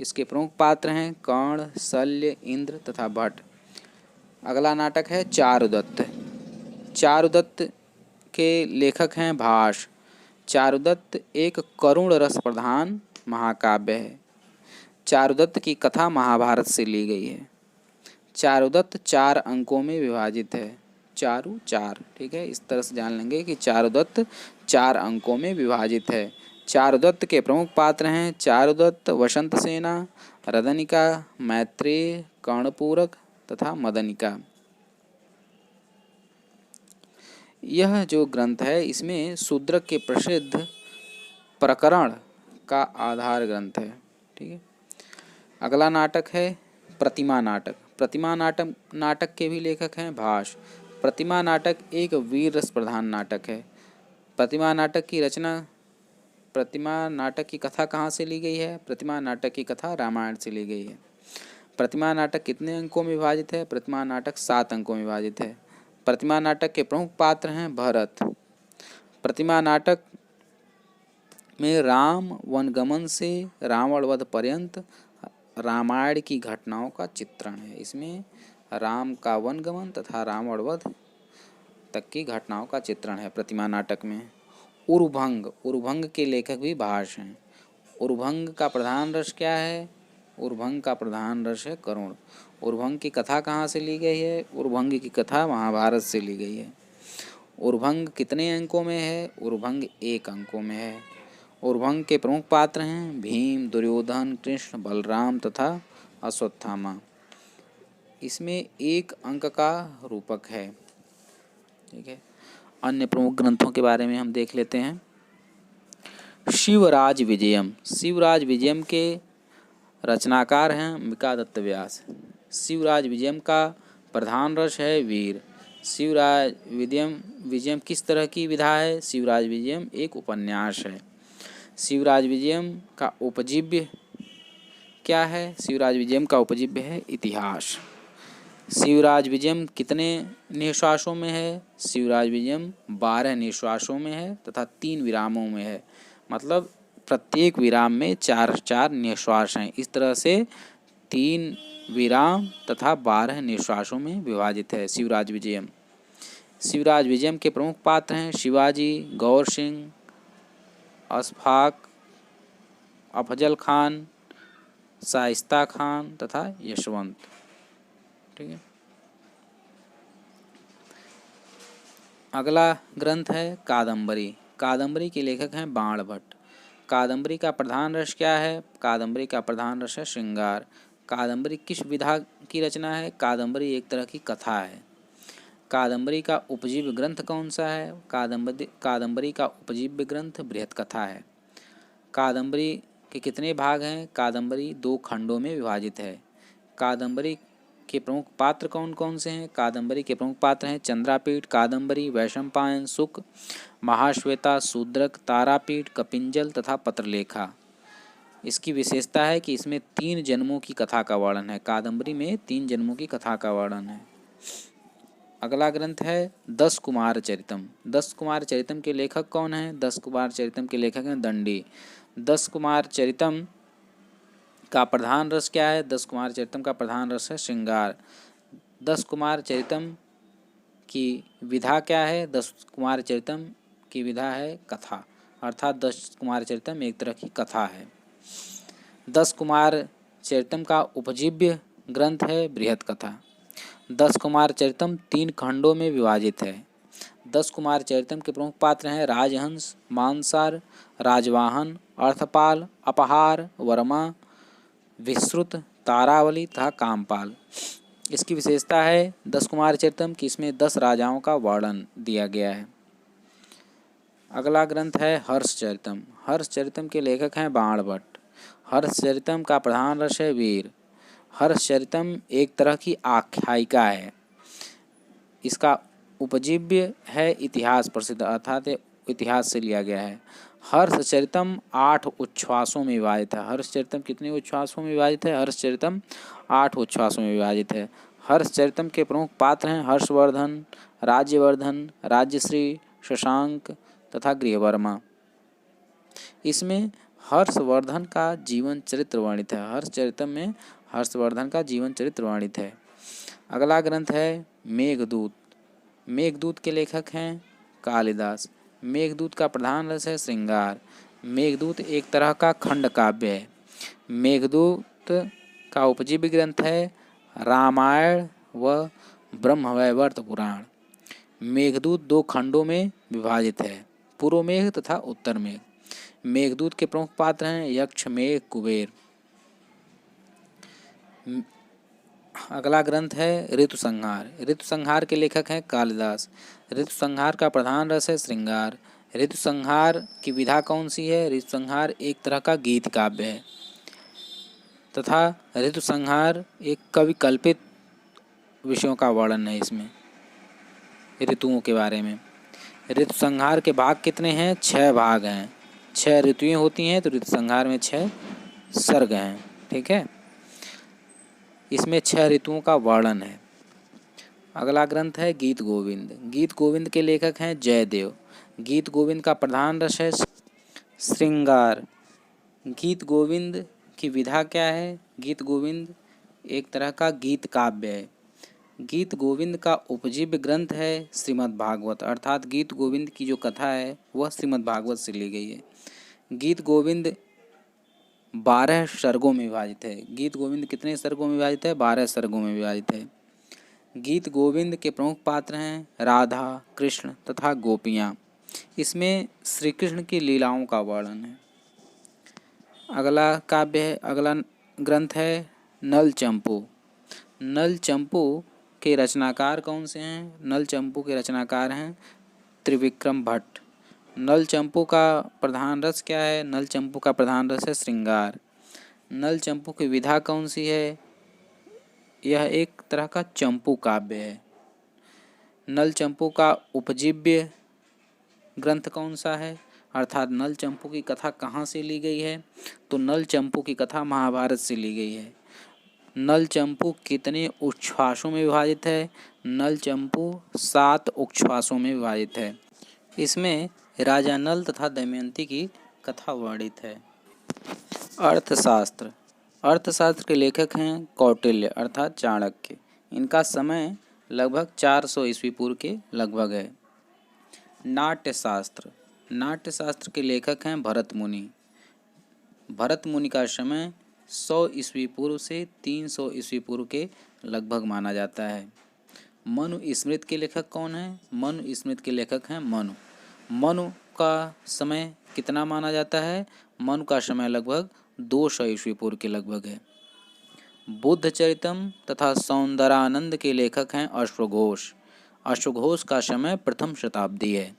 इसके प्रमुख पात्र हैं कर्ण, शल्य, इंद्र तथा भट्ट। अगला नाटक है चारुदत्त। चारुदत्त के लेखक हैं भास। चारुदत्त एक करुण रस प्रधान महाकाव्य है। चारुदत्त की कथा महाभारत से ली गई है। चारुदत्त 4 अंकों में विभाजित है। चारु 4। ठीक है, इस तरह से जान लेंगे कि चारुदत्त 4 अंकों में विभाजित है। चारुदत्त के प्रमुख पात्र हैं चारुदत्त, वसंत सेना, रदनिका, मैत्रेय, कर्णपूरक तथा मदनिका। यह जो ग्रंथ है इसमें शूद्रक के प्रसिद्ध प्रकरण का आधार ग्रंथ है। ठीक है। अगला नाटक है प्रतिमा नाटक। प्रतिमा नाटक के भी लेखक हैं भास। प्रतिमा नाटक एक वीर रस प्रधान नाटक है। प्रतिमा नाटक की कथा कहाँ से ली गई है? प्रतिमा नाटक की कथा रामायण से ली गई है। प्रतिमा नाटक कितने अंकों में विभाजित है? प्रतिमा नाटक 7 अंकों में विभाजित है। प्रतिमा नाटक के प्रमुख पात्र हैं भरत। प्रतिमा नाटक में राम वनगमन से रावण वध पर्यंत रामायण की घटनाओं का चित्रण है। इसमें राम का वनगमन तथा रावण वध तक की घटनाओं का चित्रण है प्रतिमा नाटक में। उरुभंग। उरुभंग के लेखक भी भास हैं। उरुभंग का प्रधान रस क्या है? उरुभंग का प्रधान रस है करुण। उरुभंग की कथा कहाँ से ली गई है? उरुभंग की कथा महाभारत से ली गई है। उरुभंग कितने अंकों में है? उरुभंग 1 अंकों में है। उरुभंग के प्रमुख पात्र हैं भीम, दुर्योधन, कृष्ण, बलराम तथा अश्वत्थामा। इसमें 1 अंक का रूपक है। ठीक है। अन्य प्रमुख ग्रंथों के बारे में हम देख लेते हैं। शिवराज विजयम। शिवराज विजयम के रचनाकार हैं अंबिका दत्त व्यास। शिवराज विजयम का प्रधान रस है वीर। शिवराज विजयम विजयम किस तरह की विधा है? शिवराज विजयम एक उपन्यास है। शिवराज विजयम का उपजीव्य क्या है? शिवराज विजयम का उपजीव्य है इतिहास। शिवराज विजयम कितने निश्वासों में है? शिवराज विजयम 12 निश्वासों में है तथा 3 विरामों में है। मतलब प्रत्येक विराम में 4-4 निश्वास हैं। इस तरह से 3 विराम तथा 12 निश्वासों में विभाजित है शिवराज विजयम। शिवराज विजयम के प्रमुख पात्र हैं शिवाजी, गौर सिंह, अशफाक, अफजल खान, शाइस्ता खान तथा यशवंत। ठीक है। अगला ग्रंथ है कादम्बरी। कादम्बरी के लेखक हैं बाण भट्ट। कादम्बरी का प्रधान रस क्या है? कादम्बरी का प्रधान रस है श्रृंगार। कादम्बरी किस विधा की रचना है? कादम्बरी एक तरह की कथा है। कादम्बरी का उपजीव्य ग्रंथ कौन सा है? कादम्बरी का उपजीव्य ग्रंथ बृहत कथा है। कादम्बरी के कितने भाग हैं? कादम्बरी 2 खंडों में विभाजित है। कादम्बरी के प्रमुख पात्र कौन कौन से हैं? कादम्बरी के प्रमुख पात्र हैं चंद्रापीठ, कादम्बरी, वैशंपायन, शुक, महाश्वेता, शूद्रक, तारापीठ, कपिंजल तथा पत्रलेखा। इसकी विशेषता है कि इसमें 3 जन्मों की कथा का वर्णन है। कादम्बरी में 3 जन्मों की कथा का वर्णन है। अगला ग्रंथ है 10 कुमार चरितम। 10 कुमार चरितम के लेखक कौन हैं? 10 कुमार चरितम के लेखक हैं दंडी। 10 कुमार चरितम का प्रधान रस क्या है? 10 कुमार चरितम का प्रधान रस है श्रृंगार। 10 कुमार चरितम की विधा क्या है? 10 कुमार चरितम की विधा है कथा, अर्थात 10 कुमार चरितम एक तरह की कथा है। 10 कुमार चरितम का उपजीव्य ग्रंथ है बृहत कथा। 10 कुमार चरितम 3 खंडों में विभाजित है। 10 कुमार चरितम के प्रमुख पात्र हैं राजहंस, मानसार, राजवाहन, अर्थपाल, अपहार, वर्मा, विश्रुत, तारावली तथा कामपाल। इसकी विशेषता है 10 कुमार चरितम कि इसमें 10 राजाओं का वर्णन दिया गया है। अगला ग्रंथ है हर्षचरितम। हर्षचरितम के लेखक हैं बाण भट्ट। हर्षचरितम का प्रधान रस है वीर। हर्षचरितम एक तरह की आख्यायिका है। इसका उपजीव्य है इतिहास प्रसिद्ध, अर्थात इतिहास से लिया गया है। हर्षचरितम 8 उच्छ्वासों में विभाजित है। हर्षचरितम कितने उच्छ्वासों में विभाजित है? हर्षचरितम 8 उच्छ्वासों में विभाजित है। हर्षचरितम के प्रमुख पात्र हैं हर्षवर्धन, राज्यवर्धन, राज्यश्री, शशांक तथा गृहवर्मा। इसमें हर्षवर्धन का जीवन चरित्र वर्णित है। हर्षचरितम में हर्षवर्धन का जीवन चरित्र वर्णित है। अगला ग्रंथ है मेघदूत। मेघदूत के लेखक हैं कालिदास। मेघदूत का प्रधान रस है श्रृंगार। मेघदूत एक तरह का खंड काव्य है। मेघदूत का उपजीव्य ग्रंथ है रामायण व ब्रह्मवैवर्त पुराण। मेघदूत 2 खंडों में विभाजित है, पूर्व मेघ तथा उत्तर मेघ। मेघदूत के प्रमुख पात्र हैं यक्ष, मेघ, कुबेर। अगला ग्रंथ है ऋतुसंहार। ऋतुसंहार के लेखक हैं कालिदास। ऋतुसंहार का प्रधान रस है श्रृंगार। ऋतुसंहार की विधा कौन सी है? ऋतुसंहार एक तरह का गीत काव्य है तथा ऋतुसंहार एक कवि कल्पित विषयों का वर्णन है। इसमें ऋतुओं के बारे में। ऋतुसंहार के भाग कितने हैं? 6 भाग हैं। 6 ऋतुएं होती हैं तो ऋतुसंहार में 6 सर्ग हैं। ठीक है, इसमें 6 ऋतुओं का वर्णन है। अगला ग्रंथ है गीत गोविंद। गीत गोविंद के लेखक हैं जयदेव। गीत गोविंद का प्रधान रस है श्रृंगार। गीत गोविंद की विधा क्या है? गीत गोविंद एक तरह का गीत काव्य है। गीत गोविंद का उपजीव्य ग्रंथ है श्रीमद् भागवत, अर्थात गीत गोविंद की जो कथा है वह श्रीमद् भागवत से ली गई है। गीत गोविंद 12 सर्गों में विभाजित है। गीत गोविंद कितने सर्गों में विभाजित है? 12 सर्गों में विभाजित है। गीत गोविंद के प्रमुख पात्र हैं राधा, कृष्ण तथा गोपियाँ। इसमें श्री कृष्ण की लीलाओं का वर्णन है। अगला ग्रंथ है नल चंपू। नल चंपू के रचनाकार कौन से हैं? नल चंपू के रचनाकार हैं त्रिविक्रम भट्ट। नल चंपू का प्रधान रस क्या है? नल चंपू का प्रधान रस है श्रृंगार। नल चंपू की विधा कौन सी है? यह एक तरह का चंपू काव्य है। नल चंपू का उपजीव्य ग्रंथ कौन सा है, अर्थात नल चंपू की कथा कहाँ से ली गई है, तो नल चंपू की कथा महाभारत से ली गई है। नल चंपू कितने उच्छ्वासों में विभाजित है, नल चंपू 7 उच्छ्वासों में विभाजित है। इसमें राजा नल तथा दमयंती की कथा वर्णित है। अर्थशास्त्र, अर्थशास्त्र के लेखक हैं कौटिल्य अर्थात चाणक्य। इनका समय लगभग 400 ईस्वी पूर्व के लगभग है। नाट्यशास्त्र, नाट्यशास्त्र के लेखक हैं भरत मुनि। भरत मुनि का समय 100 ईस्वी पूर्व से 300 ईस्वी पूर्व के लगभग माना जाता है। मनु स्मृति के लेखक कौन है, मनु स्मृति के लेखक हैं मनु। मनु का समय कितना माना जाता है, मनु का समय लगभग 200 ईस्वी पूर्व के लगभग है। बुद्ध चरितम तथा सौंदरानंद के लेखक हैं अश्वघोष। अश्वघोष का समय प्रथम शताब्दी है।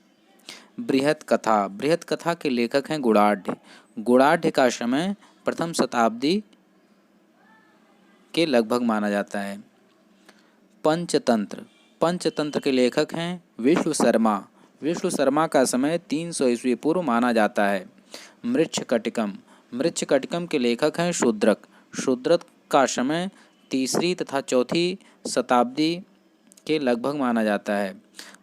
बृहत कथा, बृहत कथा के लेखक हैं गुणाढ़। गुणाढ़ का समय प्रथम शताब्दी के लगभग माना जाता है। पंचतंत्र, पंचतंत्र के लेखक हैं विष्णु शर्मा। विष्णु शर्मा का समय 300 ईस्वी पूर्व माना जाता है। मृच्छकटिकम, मृच्छकटिकम के लेखक हैं शूद्रक। शूद्रक का समय 3री तथा 4थी शताब्दी के लगभग माना जाता है।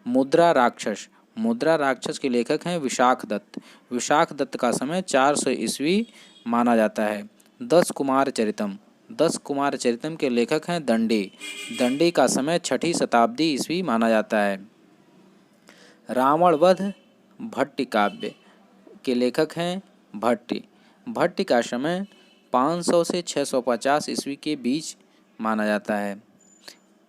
मुद्रा राक्षस, मुद्रा राक्षस के लेखक हैं विशाख दत्त। विशाख दत्त का समय 400 ईस्वी माना जाता है। 10 कुमार चरितम, 10 कुमार चरितम के लेखक हैं दंडी। दंडी का समय 6ठी शताब्दी ईस्वी माना जाता है। रावण वध भट्टी काव्य के लेखक हैं भट्टी। भट्टी का समय 500 से 650 ईस्वी के बीच माना जाता है।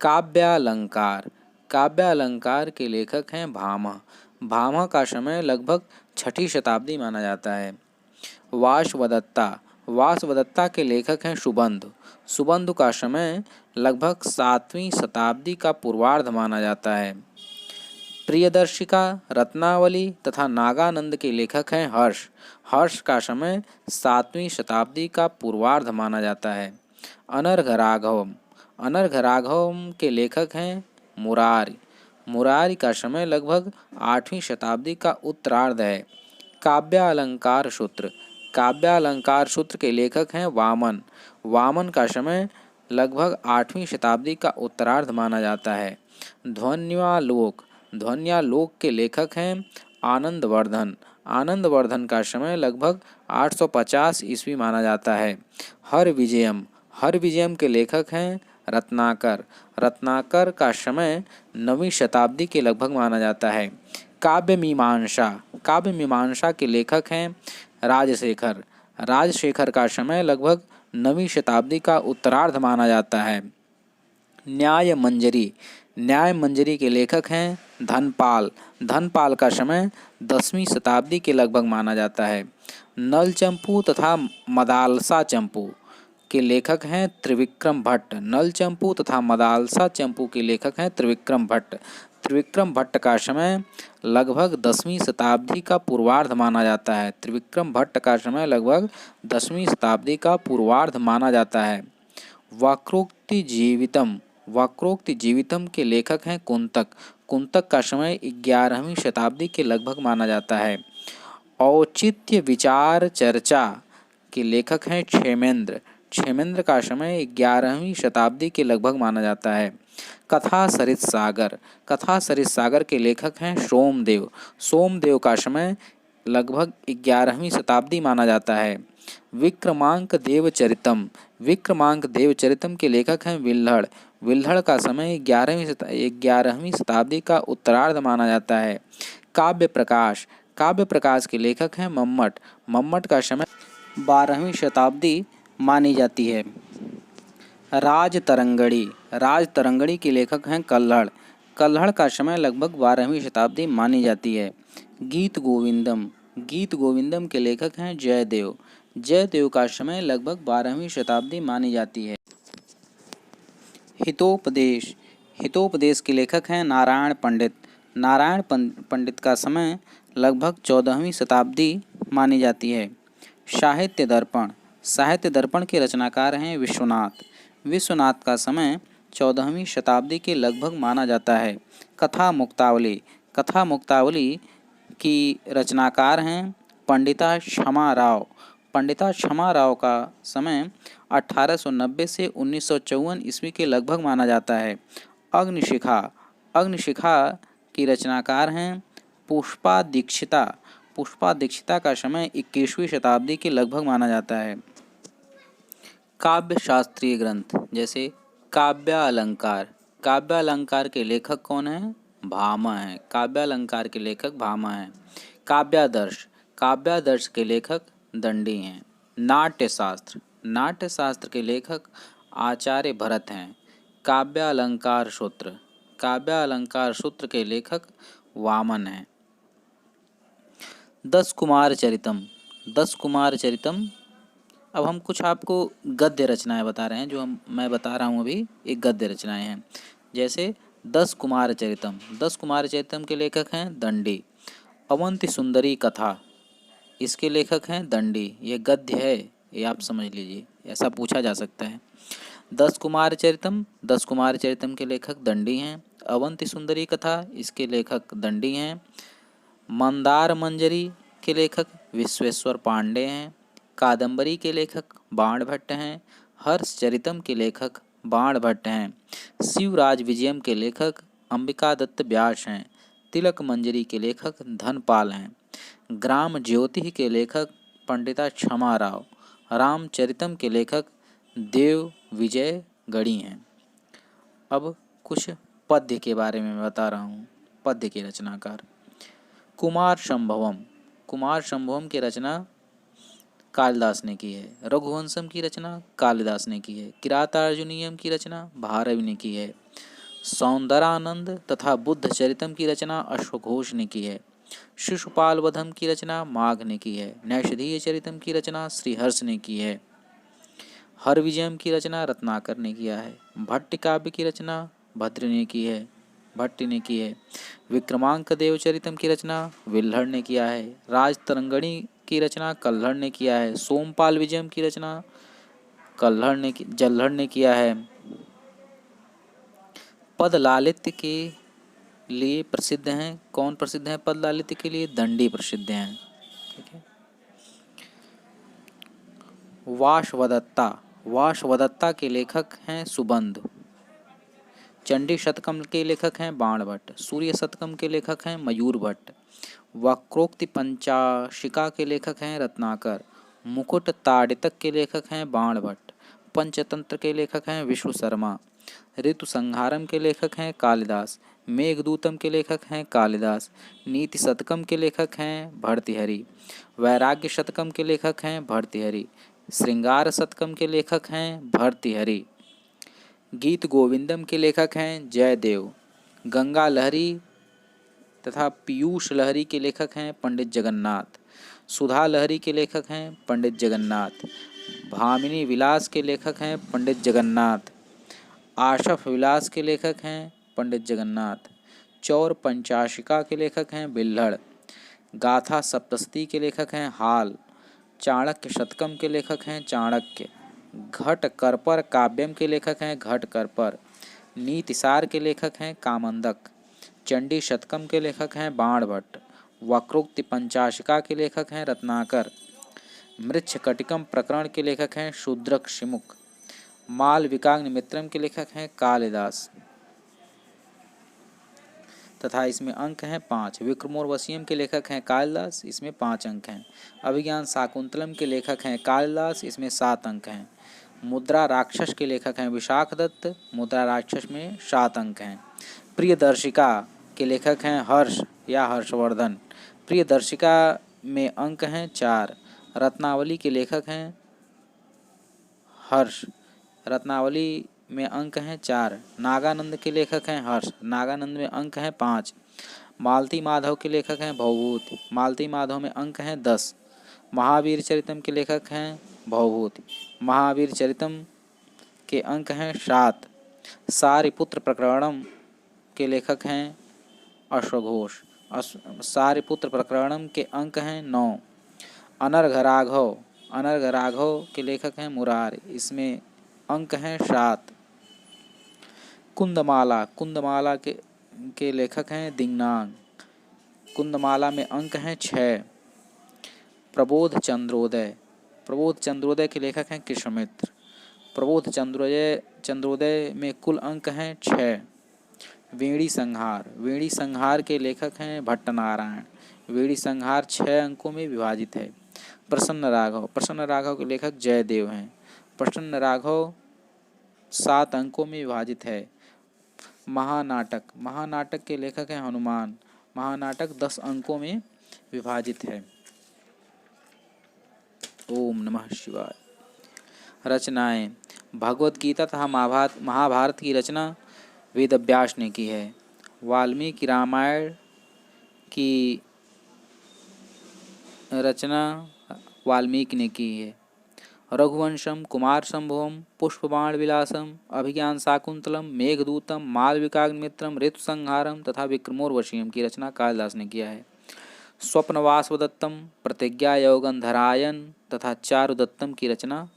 काव्यालंकार, काव्यालंकार के लेखक हैं भामह। भामह का समय लगभग 6ठी शताब्दी माना जाता है। वासवदत्ता, वासवदत्ता के लेखक हैं सुबंधु। सुबंधु का समय लगभग 7वीं शताब्दी का पूर्वार्ध माना जाता है। प्रियदर्शिका, रत्नावली तथा नागानंद के लेखक हैं हर्ष। हर्ष का समय 7वीं शताब्दी का पूर्वार्ध माना जाता है। अनर्घ राघवम, अनर्घ राघवम के लेखक हैं मुरारी। मुरारी का समय लगभग 8वीं शताब्दी का उत्तरार्ध है। काव्यालंकार सूत्र, काव्यालंकार सूत्र के लेखक हैं वामन। वामन का समय लगभग 8वीं शताब्दी का उत्तरार्ध माना जाता है। ध्वन्यालोक, ध्वन्यालोक के लेखक हैं आनंदवर्धन। आनंदवर्धन का समय लगभग 850 ईस्वी माना जाता है। हर विजयम, हर विजयम के लेखक हैं रत्नाकर। रत्नाकर का समय 9वीं शताब्दी के लगभग माना जाता है। काव्य मीमांसा, काव्य मीमांसा के लेखक हैं राजशेखर। राजशेखर का समय लगभग 9वीं शताब्दी का उत्तरार्ध माना जाता है। न्याय मंजरी, न्याय मंजरी के लेखक हैं धनपाल। धनपाल का समय 10वीं शताब्दी के लगभग माना जाता है। नल चंपू तथा मदालसा चंपू के लेखक हैं त्रिविक्रम भट्ट। नल चंपू तथा मदालसा चंपू के लेखक हैं त्रिविक्रम भट्ट। त्रिविक्रम भट्ट का समय लगभग 10वीं शताब्दी का पूर्वार्ध माना जाता है। त्रिविक्रम भट्ट का समय लगभग 10वीं शताब्दी का पूर्वार्ध माना जाता है। वक्रोक्ति जीवितम, वक्रोक्ति जीवितम के लेखक हैं कुंतक। कुंतक का समय 11वीं शताब्दी के लगभग माना जाता है। औचित्य विचार चर्चा के लेखक हैं क्षेमेंद्र। क्षेमेंद्र का समय 11वीं शताब्दी के लगभग माना जाता है। कथा सरित सागर, कथा सरित सागर के लेखक हैं सोमदेव। सोमदेव का समय लगभग 11वीं शताब्दी माना जाता है। विक्रमांक देवचरितम, विक्रमांक देवचरितम के लेखक हैं विल्हड़। विल्हड़ का समय 11वीं शताब्दी का उत्तरार्ध माना जाता है। काव्य प्रकाश, काव्य प्रकाश के लेखक हैं मम्मट। मम्मट का समय 12वीं शताब्दी मानी जाती है। राजतरंगणी, राजतरंगणी के लेखक हैं कल्हड़। कल्हड़ का समय लगभग 12वीं शताब्दी मानी जाती है। गीत गोविंदम, गीत गोविंदम के लेखक हैं जयदेव। जयदेव का समय लगभग 12वीं शताब्दी मानी जाती है। हितोपदेश, हितोपदेश के लेखक हैं नारायण पंडित। नारायण पंडित का समय लगभग 14वीं शताब्दी मानी जाती है। साहित्य दर्पण, साहित्य दर्पण के रचनाकार हैं विश्वनाथ। विश्वनाथ का समय 14वीं शताब्दी के लगभग माना जाता है। कथा मुक्तावली, कथा मुक्तावली की रचनाकार हैं पंडिता क्षमा राव। पंडिता क्षमा राव का समय 1890 से 1954 ईस्वी के लगभग माना जाता है। अग्निशिखा, अग्निशिखा की रचनाकार हैं पुष्पा दीक्षिता। पुष्पा दीक्षिता का समय 21वीं शताब्दी के लगभग माना जाता है। काव्य शास्त्रीय ग्रंथ जैसे काव्यालंकार, काव्यालंकार के लेखक कौन हैं? भामा हैं। काव्यालंकार के लेखक भामा हैं। काव्यादर्श, काव्यादर्श के लेखक दंडी हैं। नाट्यशास्त्र, नाट्यशास्त्र के लेखक आचार्य भरत हैं। काव्यालंकार सूत्र, काव्यालंकार सूत्र के लेखक वामन हैं। 10 कुमार चरितम, 10 कुमार चरितम। अब हम कुछ आपको गद्य रचनाएं बता रहे हैं, जो मैं बता रहा हूँ अभी एक गद्य रचनाएं हैं। जैसे 10 कुमार चरितम, 10 कुमार चरितम के लेखक हैं दंडी। अवंति सुंदरी कथा, इसके लेखक हैं दंडी। ये गद्य है, ये आप समझ लीजिए, ऐसा पूछा जा सकता है। 10 कुमार चरितम, 10 कुमार चरितम के लेखक दंडी हैं। अवंति सुंदरी कथा, इसके लेखक दंडी हैं। मंदार मंजरी के लेखक विश्वेश्वर पांडे हैं। कादंबरी के लेखक बाण भट्ट हैं। हर्षचरितम के लेखक बाण भट्ट हैं। शिवराज विजयम के लेखक अंबिका दत्त व्यास हैं। तिलक मंजरी के लेखक धनपाल हैं। ग्राम ज्योति के लेखक पंडिता क्षमा राव। रामचरितम के लेखक देव विजय गढ़ी हैं। अब कुछ पद्य के बारे में मैं बता रहा हूँ। पद्य के रचनाकार कुमार संभवम, कुमार संभवम की रचना कालिदास ने की है। रघुवंशम की रचना कालिदास ने की है। किरातार्जुनीयम की रचना भारवी ने की है। सौंदरानंद तथा बुद्ध चरितम की रचना अश्वघोष ने की है। शिशुपाल वधम की रचना माघ ने की है। नैषधीय चरितम की रचना श्रीहर्ष ने की है। हरविजयम की रचना रत्नाकर ने किया है। भट्ट काव्य की रचना भद्र ने की है, भट्ट ने की है। विक्रमांक देवचरितम की रचना विल्हड़ ने किया है। राजतरंगिणी की रचना कल्हड़ ने किया है। सोमपाल विजयम की रचना जल्हड़ ने किया है। पद लालित्य के लिए प्रसिद्ध हैं। कौन प्रसिद्ध हैं पद लालित्य के लिए? दंडी प्रसिद्ध हैं। ठीक है। वाशवदत्ता, वाशवदत्ता के लेखक हैं सुबंध। चंडी शतकम के लेखक हैं बाण भट्ट। सूर्य शतकम के लेखक हैं मयूर भट्ट। वक्रोक्ति पंचाशिका के लेखक हैं रत्नाकर। मुकुट ताड़ितक के लेखक हैं बाण भट्ट। पंचतंत्र के लेखक हैं विष्णु शर्मा। ऋतु संहारम के लेखक हैं कालिदास। मेघदूतम के लेखक हैं कालिदास। नीति शतकम के लेखक हैं भर्तृहरि। वैराग्य शतकम के लेखक हैं भर्तृहरि। श्रृंगार शतकम के लेखक हैं भर्तृहरि। गीत गोविंदम के लेखक हैं जयदेव। गंगा लहरी तथा पीयूष लहरी के लेखक हैं पंडित जगन्नाथ। सुधा लहरी के लेखक हैं पंडित जगन्नाथ। भामिनी विलास के लेखक हैं पंडित जगन्नाथ। आशफ विलास के लेखक हैं पंडित जगन्नाथ। चौर पंचाशिका के लेखक हैं बिल्हड़। गाथा सप्तशती के लेखक हैं हाल। चाणक्य शतकम के लेखक हैं चाणक्य। घट करपर काव्यम के लेखक हैं घट करपर। नीतिसार के लेखक हैं कामंदक। चंडी शतकम के लेखक हैं बाण भट्ट। वक्रोक्ति पंचाशिका के लेखक हैं रत्नाकर। मृच्छकटिकम प्रकरण के लेखक हैं शूद्रक शिमुख। मालविकाग्नि मित्रम के लेखक हैं कालिदास तथा इसमें अंक हैं 5। विक्रमोर्वशीयम के लेखक हैं कालिदास, इसमें 5 अंक हैं। अभिज्ञान शाकुंतलम के लेखक हैं कालिदास, इसमें 7 अंक हैं। मुद्रा राक्षस के लेखक हैं विशाख दत्त, मुद्रा राक्षस में 7 अंक हैं। प्रियदर्शिका के लेखक हैं हर्ष या हर्षवर्धन। प्रियदर्शिका में अंक हैं 4। रत्नावली के लेखक हैं हर्ष, रत्नावली में अंक हैं 4। नागानंद के लेखक हैं हर्ष, नागानंद में अंक हैं 5। मालती माधव के लेखक हैं भवभूति, मालती माधव में अंक हैं 10। महावीर चरितम के लेखक हैं भवभूति, महावीर चरितम के अंक हैं 7। सारिपुत्र प्रकरणम के लेखक हैं अश्वघोष, सारिपुत्र प्रकरणम के अंक हैं 9। अनर्घ राघव, अनर्घ राघव के लेखक हैं मुरार, इसमें अंक हैं 7। कुंदमाला, कुंदमाला के लेखक हैं दिंगनाग। कुंदमाला में अंक हैं 6। प्रबोध चंद्रोदय, प्रबोध चंद्रोदय के लेखक हैं कृष्णमित्र। प्रबोध चंद्रोदय में कुल अंक हैं 6। वेणी संहार, वेणी संहार के लेखक हैं भट्टनारायण। वेणी संहार 6 अंकों में विभाजित है। प्रसन्न राघव, प्रसन्न राघव के लेखक जयदेव हैं। प्रसन्न राघव 7 अंकों में विभाजित है। महानाटक, महानाटक के लेखक हैं हनुमान। महानाटक 10 अंकों में विभाजित है। ओम नमः शिवाय। रचनाएं, भगवत गीता तथा महाभारत की रचना वेद व्यास ने की है। वाल्मीकि रामायण की रचना वाल्मीकि ने की है। रघुवंशम, कुमार संभवम, पुष्पबाण विलासम, अभिज्ञान शाकुंतलम, मेघदूतम, मालविकाग्निमित्रम, ऋतुसंहारम तथा विक्रमोर्वशीयम की रचना कालिदास ने किया है। स्वप्नवासवदत्तम, प्रतिज्ञा योगंधरायन तथा चारुदत्तम की रचना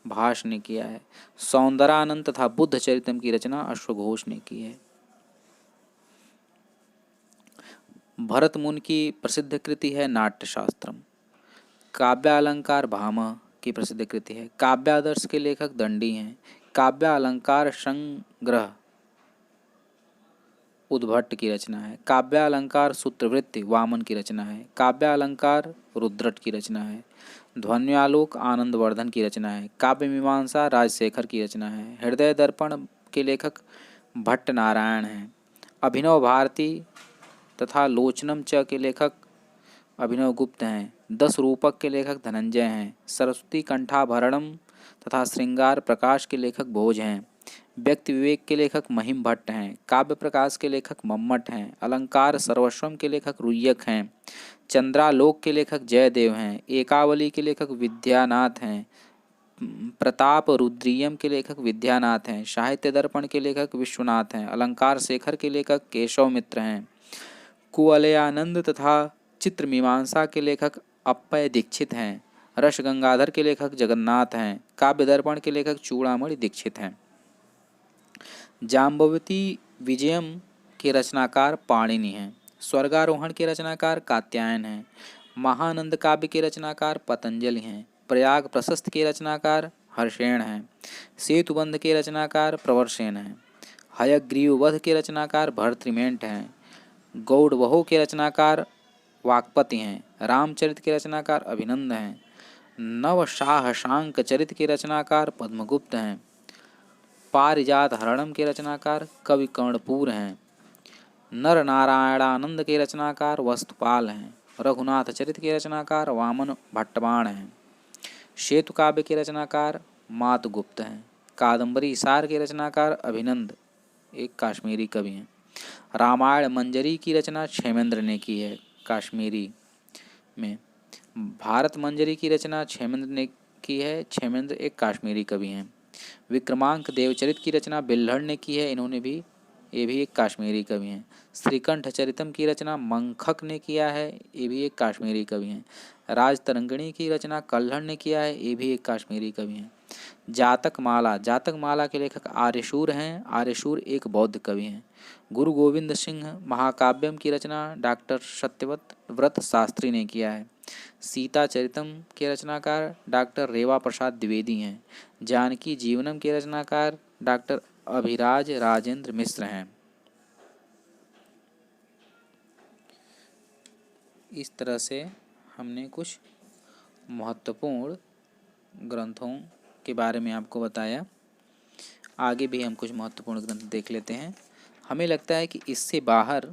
भाष ने किया है। सौंदरानंद तथा बुद्ध चरितम की रचना अश्वघोष ने की है। भरत मुनि की प्रसिद्ध कृति है नाट्यशास्त्रम। काव्यालंकार भामह की प्रसिद्ध कृति है। काव्यादर्श के लेखक दंडी हैं। काव्यालंकार संग्रह उद्भट की रचना है। काव्यालंकार सूत्रवृत्ति वामन की रचना है। काव्यालंकार रुद्रट की रचना है। ध्वन्यालोक आनंदवर्धन की रचना है। काव्य मीमांसा राजशेखर की रचना है। हृदय दर्पण के लेखक भट्ट नारायण हैं। अभिनव भारती तथा लोचनम च के लेखक अभिनव गुप्त हैं। 10 रूपक के लेखक धनंजय हैं। सरस्वती कंठाभरणम तथा श्रृंगार प्रकाश के लेखक भोज हैं। व्यक्ति विवेक के लेखक महिम भट्ट हैं। काव्य प्रकाश के लेखक मम्मट हैं। अलंकार सर्वस्वम के लेखक रुय्यक हैं। चंद्रालोक के लेखक जयदेव हैं। एकावली के लेखक विद्यानाथ हैं। प्रताप रुद्रियम के लेखक विद्यानाथ हैं। साहित्य दर्पण के लेखक विश्वनाथ हैं। अलंकार शेखर के लेखक केशव मित्र हैं। कुवलयानंद तथा चित्र मीमांसा के लेखक अप्पय दीक्षित हैं। रस गंगाधर के लेखक जगन्नाथ हैं। काव्य दर्पण के लेखक चूड़ामणि दीक्षित हैं। जाम्बवती विजयम के रचनाकार पाणिनि हैं। स्वर्गारोहण के रचनाकार कात्यायन हैं। महानंद काव्य के रचनाकार पतंजलि हैं। प्रयाग प्रशस्त के रचनाकार हर्षेण हैं। सेतुबंध के रचनाकार प्रवरसेन हैं। हयग्रीववध के रचनाकार भर्तृमेंट हैं। गौड़वहो के रचनाकार वाक्पति हैं। रामचरित के रचनाकार अभिनंद हैं। नवशाहशांक चरित के रचनाकार पद्मगुप्त हैं। पारिजात हरणम के रचनाकार कवि कर्णपूर हैं। नर नारायणानंद के रचनाकार वस्तुपाल हैं। रघुनाथ चरित के रचनाकार वामन भट्टबाण हैं। सेतु काव्य के रचनाकार मातुगुप्त हैं। कादम्बरी सार के रचनाकार अभिनंद एक काश्मीरी कवि हैं। रामायण मंजरी की रचना क्षेमेंद्र ने की है काश्मीरी में। भारत मंजरी की रचना क्षेमेंद्र ने की है। क्षेमेंद्र एक काश्मीरी कवि हैं। विक्रमांक देवचरित की रचना बिल्हड़ ने की है। ये भी एक काश्मीरी कवि हैं। श्रीकंठ चरितम की रचना मंखक ने किया है। ये भी एक काश्मीरी कवि हैं। राजतरंगिणी की रचना कल्हड़ ने किया है। ये भी एक काश्मीरी कवि हैं। जातक माला के लेखक आर्यशूर हैं। आर्यशूर एक बौद्ध कवि हैं। गुरु गोविंद सिंह महाकाव्यम की रचना डॉक्टर सत्यव्रत व्रत शास्त्री ने किया है। सीता चरितम के रचनाकार डॉक्टर रेवा प्रसाद द्विवेदी हैं। जानकी जीवनम के रचनाकार डॉक्टर अभिराज राजेंद्र मिश्र हैं। इस तरह से हमने कुछ महत्वपूर्ण ग्रंथों के बारे में आपको बताया। आगे भी हम कुछ महत्वपूर्ण ग्रंथ देख लेते हैं। हमें लगता है कि इससे बाहर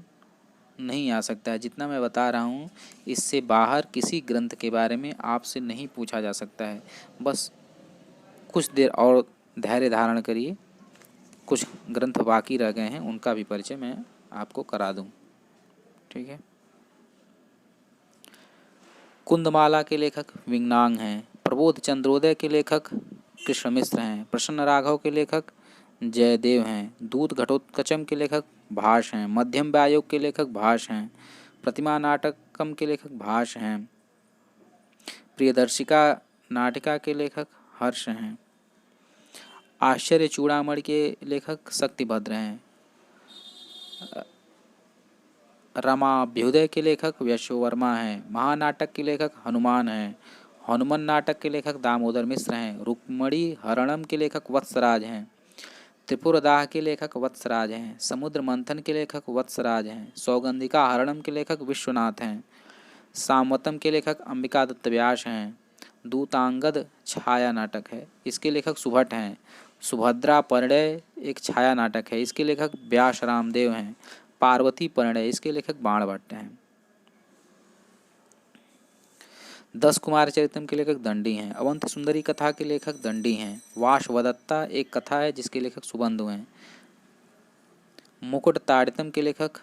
नहीं आ सकता है। जितना मैं बता रहा हूँ इससे बाहर किसी ग्रंथ के बारे में आपसे नहीं पूछा जा सकता है। बस कुछ देर और धैर्य धारण करिए। कुछ ग्रंथ बाकी रह गए हैं, उनका भी परिचय मैं आपको करा दूं। ठीक है। कुंदमाला के लेखक विंगनांग हैं। प्रबोध चंद्रोदय के लेखक कृष्ण मिश्र हैं। प्रसन्न राघव के लेखक जयदेव हैं। दूत घटोत्कचम के लेखक भाष हैं। मध्यम व्यायोग के लेखक भाष हैं। प्रतिमा नाटकम के लेखक भाष हैं। प्रियदर्शिका नाटिका के लेखक हर्ष हैं। आश्चर्य चूड़ामणि के लेखक शक्तिभद्र हैं। रमाभ्युदय के लेखक यशोवर्मा हैं। महानाटक के लेखक हनुमान हैं। हनुमान नाटक के लेखक दामोदर मिश्र हैं। रुक्मणी हरणम के लेखक वत्सराज हैं। त्रिपुरदाह के लेखक वत्सराज हैं। समुद्र मंथन के लेखक वत्सराज हैं। सौगंधिका हरणम के लेखक विश्वनाथ हैं। सामवतम के लेखक अंबिका दत्त व्यास हैं। दूतांगद छाया नाटक है, इसके लेखक सुभट हैं। सुभद्रा परिणय एक छाया नाटक है, इसके लेखक व्यास रामदेव हैं। पार्वती परिणय इसके लेखक बाणभट्ट हैं। 10 कुमार चरितम के लेखक दंडी हैं। अवंती सुंदरी कथा के लेखक दंडी हैं। वाशवदत्ता एक कथा है जिसके लेखक सुबंधु हैं। मुकुट ताड़ितम के लेखक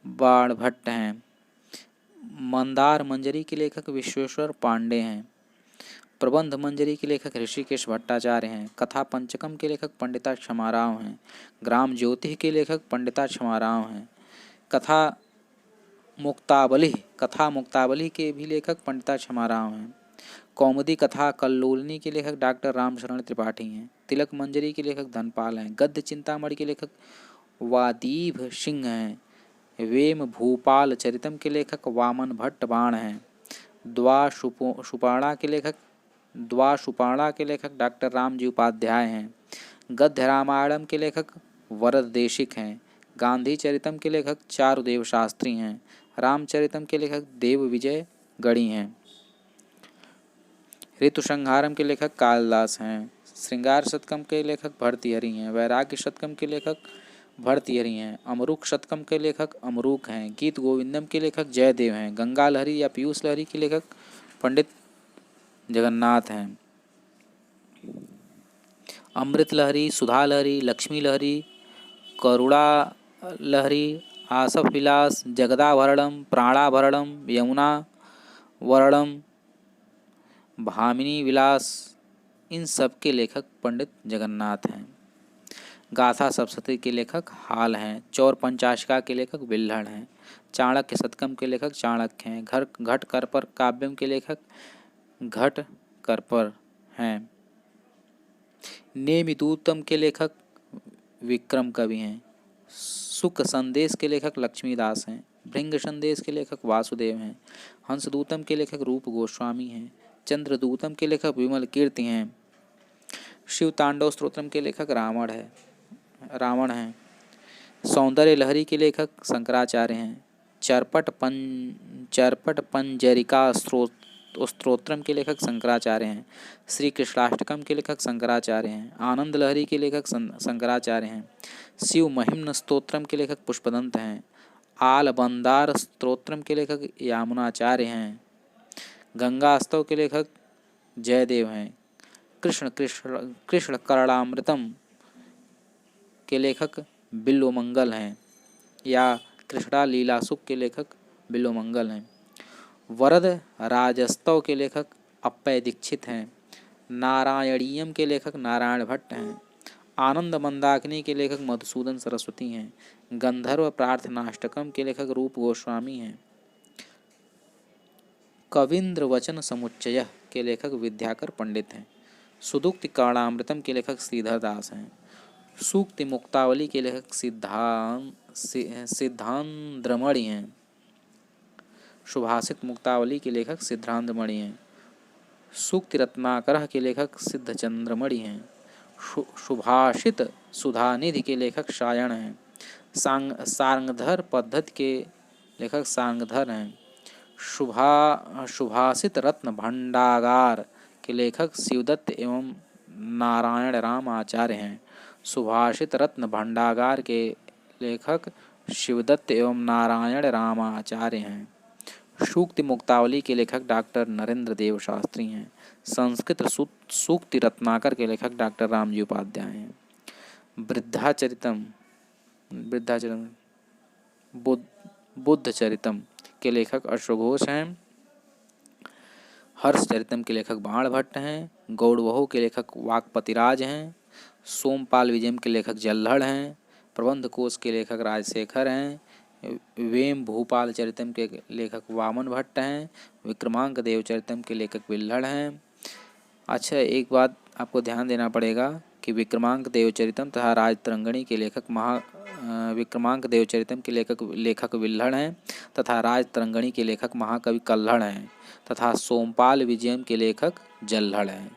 बाणभट्ट हैं। मंदार मंजरी के लेखक विश्वेश्वर पांडे हैं। प्रबंध मंजरी के लेखक ऋषिकेश भट्टाचार्य हैं। कथा पंचकम के लेखक पंडिता क्षमाराव हैं। ग्राम ज्योति के लेखक पंडिता क्षमाराव हैं। कथा मुक्तावली के भी लेखक पंडिता क्षमाराव हैं। कौमुदी कथा कल्लोलिनी के लेखक डॉक्टर रामशरण त्रिपाठी हैं। तिलक मंजरी के लेखक धनपाल हैं। गद्य चिंतामणि के लेखक वादीभ सिंह हैं। वेम भूपाल चरितम के लेखक वामन भट्ट बाण हैं। द्वाशुपाणा के लेखक डॉक्टर रामजी उपाध्याय हैं। गद्य रामायणम के लेखक वरद देशिक हैं। गांधी चरितम के लेखक चारुदेव शास्त्री हैं। रामचरितम के लेखक देव विजय गढ़ी हैं। ऋतु संहारम के लेखक कालिदास हैं। श्रृंगार शतकम के लेखक भर्तृहरि हैं। वैराग्य शतकम के लेखक भर्तृहरि हैं। अमरूक शतकम के लेखक अमरूक हैं। गीत गोविंदम के लेखक जयदेव हैं। गंगा लहरी या पीयूष लहरी के लेखक पंडित जगन्नाथ हैं। अमृत लहरी, सुधा लहरी, लक्ष्मी लहरी, करुणा लहरी, आसफ विलास, जगदाभरणम, प्राणाभरणम, यमुना वर्णम, भामिनी विलास, इन सब के लेखक पंडित जगन्नाथ हैं। गाथा सप्तशती के लेखक हाल हैं। चौर पंचाशिका के लेखक बिल्हड़ हैं। चाणक्य शतकम के लेखक चाणक्य हैं। घट करपर काव्यम के लेखक घट करपर हैं। नेमिदूतम के लेखक विक्रम कवि हैं। सुख संदेश के लेखक लक्ष्मीदास हैं। भृंग संदेश के लेखक वासुदेव हैं। हंसदूतम के लेखक रूप गोस्वामी हैं। चंद्रदूतम के लेखक विमल कीर्ति हैं। शिव तांडव स्तोत्रम के लेखक रावण हैं। सौंदर्य लहरी के लेखक शंकराचार्य हैं। चरपट पंजरिका स्तोत्रम के लेखक शंकराचार्य हैं। श्री कृष्णाष्टकम के लेखक शंकराचार्य हैं। आनंद लहरी के लेखक शंकराचार्य हैं। शिव महिम्न स्तोत्रम के लेखक पुष्पदंत हैं। आलबंदार स्तोत्रम के लेखक यामुनाचार्य हैं। गंगास्तव के लेखक जयदेव हैं। कृष्ण करणामृतम के लेखक बिल्वमंगल हैं या कृष्णा लीलासुख के लेखक बिल्वमंगल हैं। वरद राजस्तव के लेखक अप्पय दीक्षित हैं। नारायणीयम के लेखक नारायण भट्ट हैं। आनंद मंदाकिनी के लेखक मधुसूदन सरस्वती हैं। गंधर्व प्रार्थनाष्टकम के लेखक रूप गोस्वामी हैं। कविंद्र वचन समुच्चय के लेखक विद्याकर पंडित हैं। सुदुक्ति कर्णामृतम के लेखक श्रीधर दास हैं। सूक्ति मुक्तावली के लेखक सिद्धांद्रमणि हैं। सुभाषित मुक्तावली के लेखक सिद्धांद्रमणि हैं। सूक्ति रत्नाकर के लेखक सिद्धचंद्रमणि हैं। सुभाषित सुधानिधि के लेखक सायण हैं। सारंगधर पद्धति के लेखक सारंगधर हैं। सुभाषित रत्न भंडागार के लेखक शिवदत्त एवं नारायण राम आचार्य हैं। सुभाषित रत्न भंडागार के लेखक शिवदत्त एवं नारायण राम आचार्य हैं। सूक्ति मुक्तावली के लेखक डॉक्टर नरेंद्र देव शास्त्री हैं। संस्कृत सूक्ति रत्नाकर के लेखक डॉक्टर रामजी उपाध्याय हैं। वृद्धाचरितम बुद्धचरितम के लेखक अश्वघोष हैं। हर्षचरितम के लेखक बाणभट्ट हैं। गौड़वहु के लेखक वाक्पतिराज हैं। सोमपाल विजयम के लेखक जल्हड़ हैं। प्रबंध कोश के लेखक राजशेखर हैं। वेम भूपाल चरितम के लेखक वामन भट्ट हैं। विक्रमांक देव चरितम के लेखक बिल्हड़ हैं। अच्छा, एक बात आपको ध्यान देना पड़ेगा कि विक्रमांक देवचरितम तथा राजतरंगिणी के विक्रमांक देवचरितम के लेखक विल्हड़ हैं तथा राजतरंगिणी के लेखक महाकवि कल्हड़ हैं तथा सोमपाल विजयम के लेखक जल्हड़ हैं।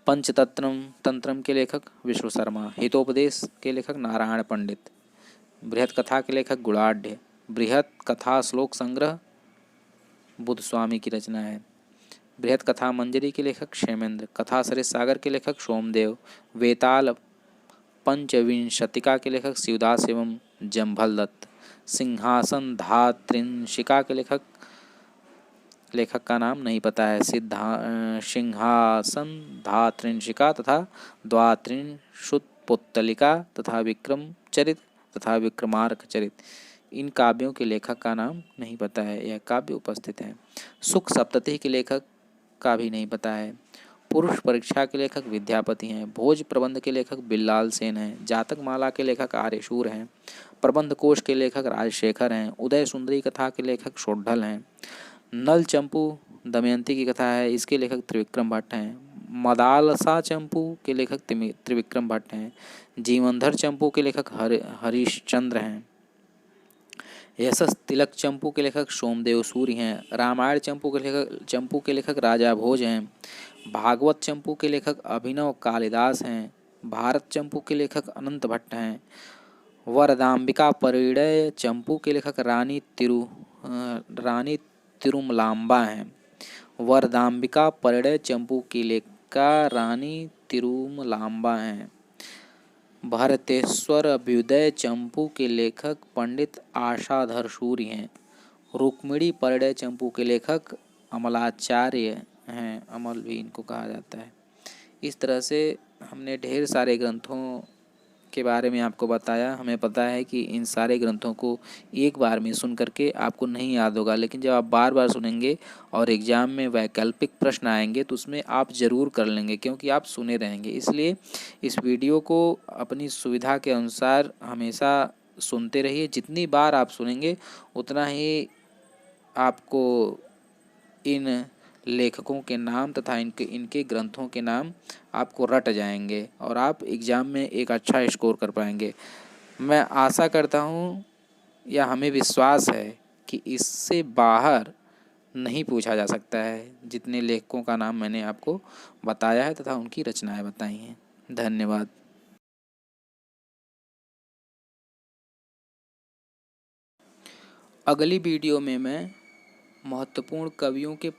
पंचतंत्रम तंत्रम के लेखक विष्णु शर्मा, हितोपदेश के लेखक नारायण पंडित, बृहत कथा के लेखक गुणाढ़, बृहत कथा श्लोक संग्रह बुद्ध स्वामी की रचना है। बृहत कथा मंजरी के लेखक क्षेमेंद्र, कथा सरित सागर के लेखक सोमदेव, वेताल पंचविंशतिका के लेखक शिवदास एवं जम्भल दत्त, सिंहासन धात्रिंशिका के लेखक का नाम नहीं पता है, सिंहासन धात्रिंशिका तथा द्वात्रिंशुत्पुत्तलिका तथा विक्रम चरित तथा विक्रमार्क चरित, इन काव्यों के लेखक का नाम नहीं पता है। यह काव्य उपस्थित है। सुख सप्तति के लेखक का भी नहीं पता है। पुरुष परीक्षा के लेखक विद्यापति हैं। भोज प्रबंध के लेखक बिल्लाल सेन हैं। जातक माला के लेखक आर्यशूर हैं। प्रबंध कोश के लेखक राजशेखर हैं। उदय सुंदरी कथा के लेखक शोड्डल हैं। नल चंपू दमयंती की कथा है, इसके लेखक त्रिविक्रम भट्ट हैं। मदालसा चंपू के लेखक त्रिविक्रम भट्ट हैं। जीवनधर चंपू के लेखक हरिश्चंद्र हैं। यशस तिलक चंपू के लेखक सोमदेव सूर्य हैं। रामायण चंपू के लेखक राजा भोज हैं। भागवत चंपू के लेखक अभिनव कालिदास हैं। भारत चंपू के लेखक अनंत भट्ट हैं। वरदाम्बिका परिणय चंपू के लेखक रानी तिरुमलाम्बा हैं। वरदाम्बिका परिणय चंपू की लेखिका रानी तिरुमलाम्बा हैं। भरतेश्वर अभ्युदय चंपू के लेखक पंडित आशाधर सूर्य हैं। रुक्मिणी परिणय चंपू के लेखक अमलाचार्य हैं, अमल भी इनको कहा जाता है। इस तरह से हमने ढेर सारे ग्रंथों के बारे में आपको बताया। हमें पता है कि इन सारे ग्रंथों को एक बार में सुन करके आपको नहीं याद होगा, लेकिन जब आप बार बार सुनेंगे और एग्ज़ाम में वैकल्पिक प्रश्न आएंगे तो उसमें आप ज़रूर कर लेंगे, क्योंकि आप सुने रहेंगे। इसलिए इस वीडियो को अपनी सुविधा के अनुसार हमेशा सुनते रहिए। जितनी बार आप सुनेंगे उतना ही आपको इन लेखकों के नाम तथा इनके ग्रंथों के नाम आपको रट जाएंगे और आप एग्ज़ाम में एक अच्छा स्कोर कर पाएंगे। मैं आशा करता हूँ या हमें विश्वास है कि इससे बाहर नहीं पूछा जा सकता है जितने लेखकों का नाम मैंने आपको बताया है तथा उनकी रचनाएं बताई हैं। धन्यवाद। अगली वीडियो में मैं महत्वपूर्ण कवियों के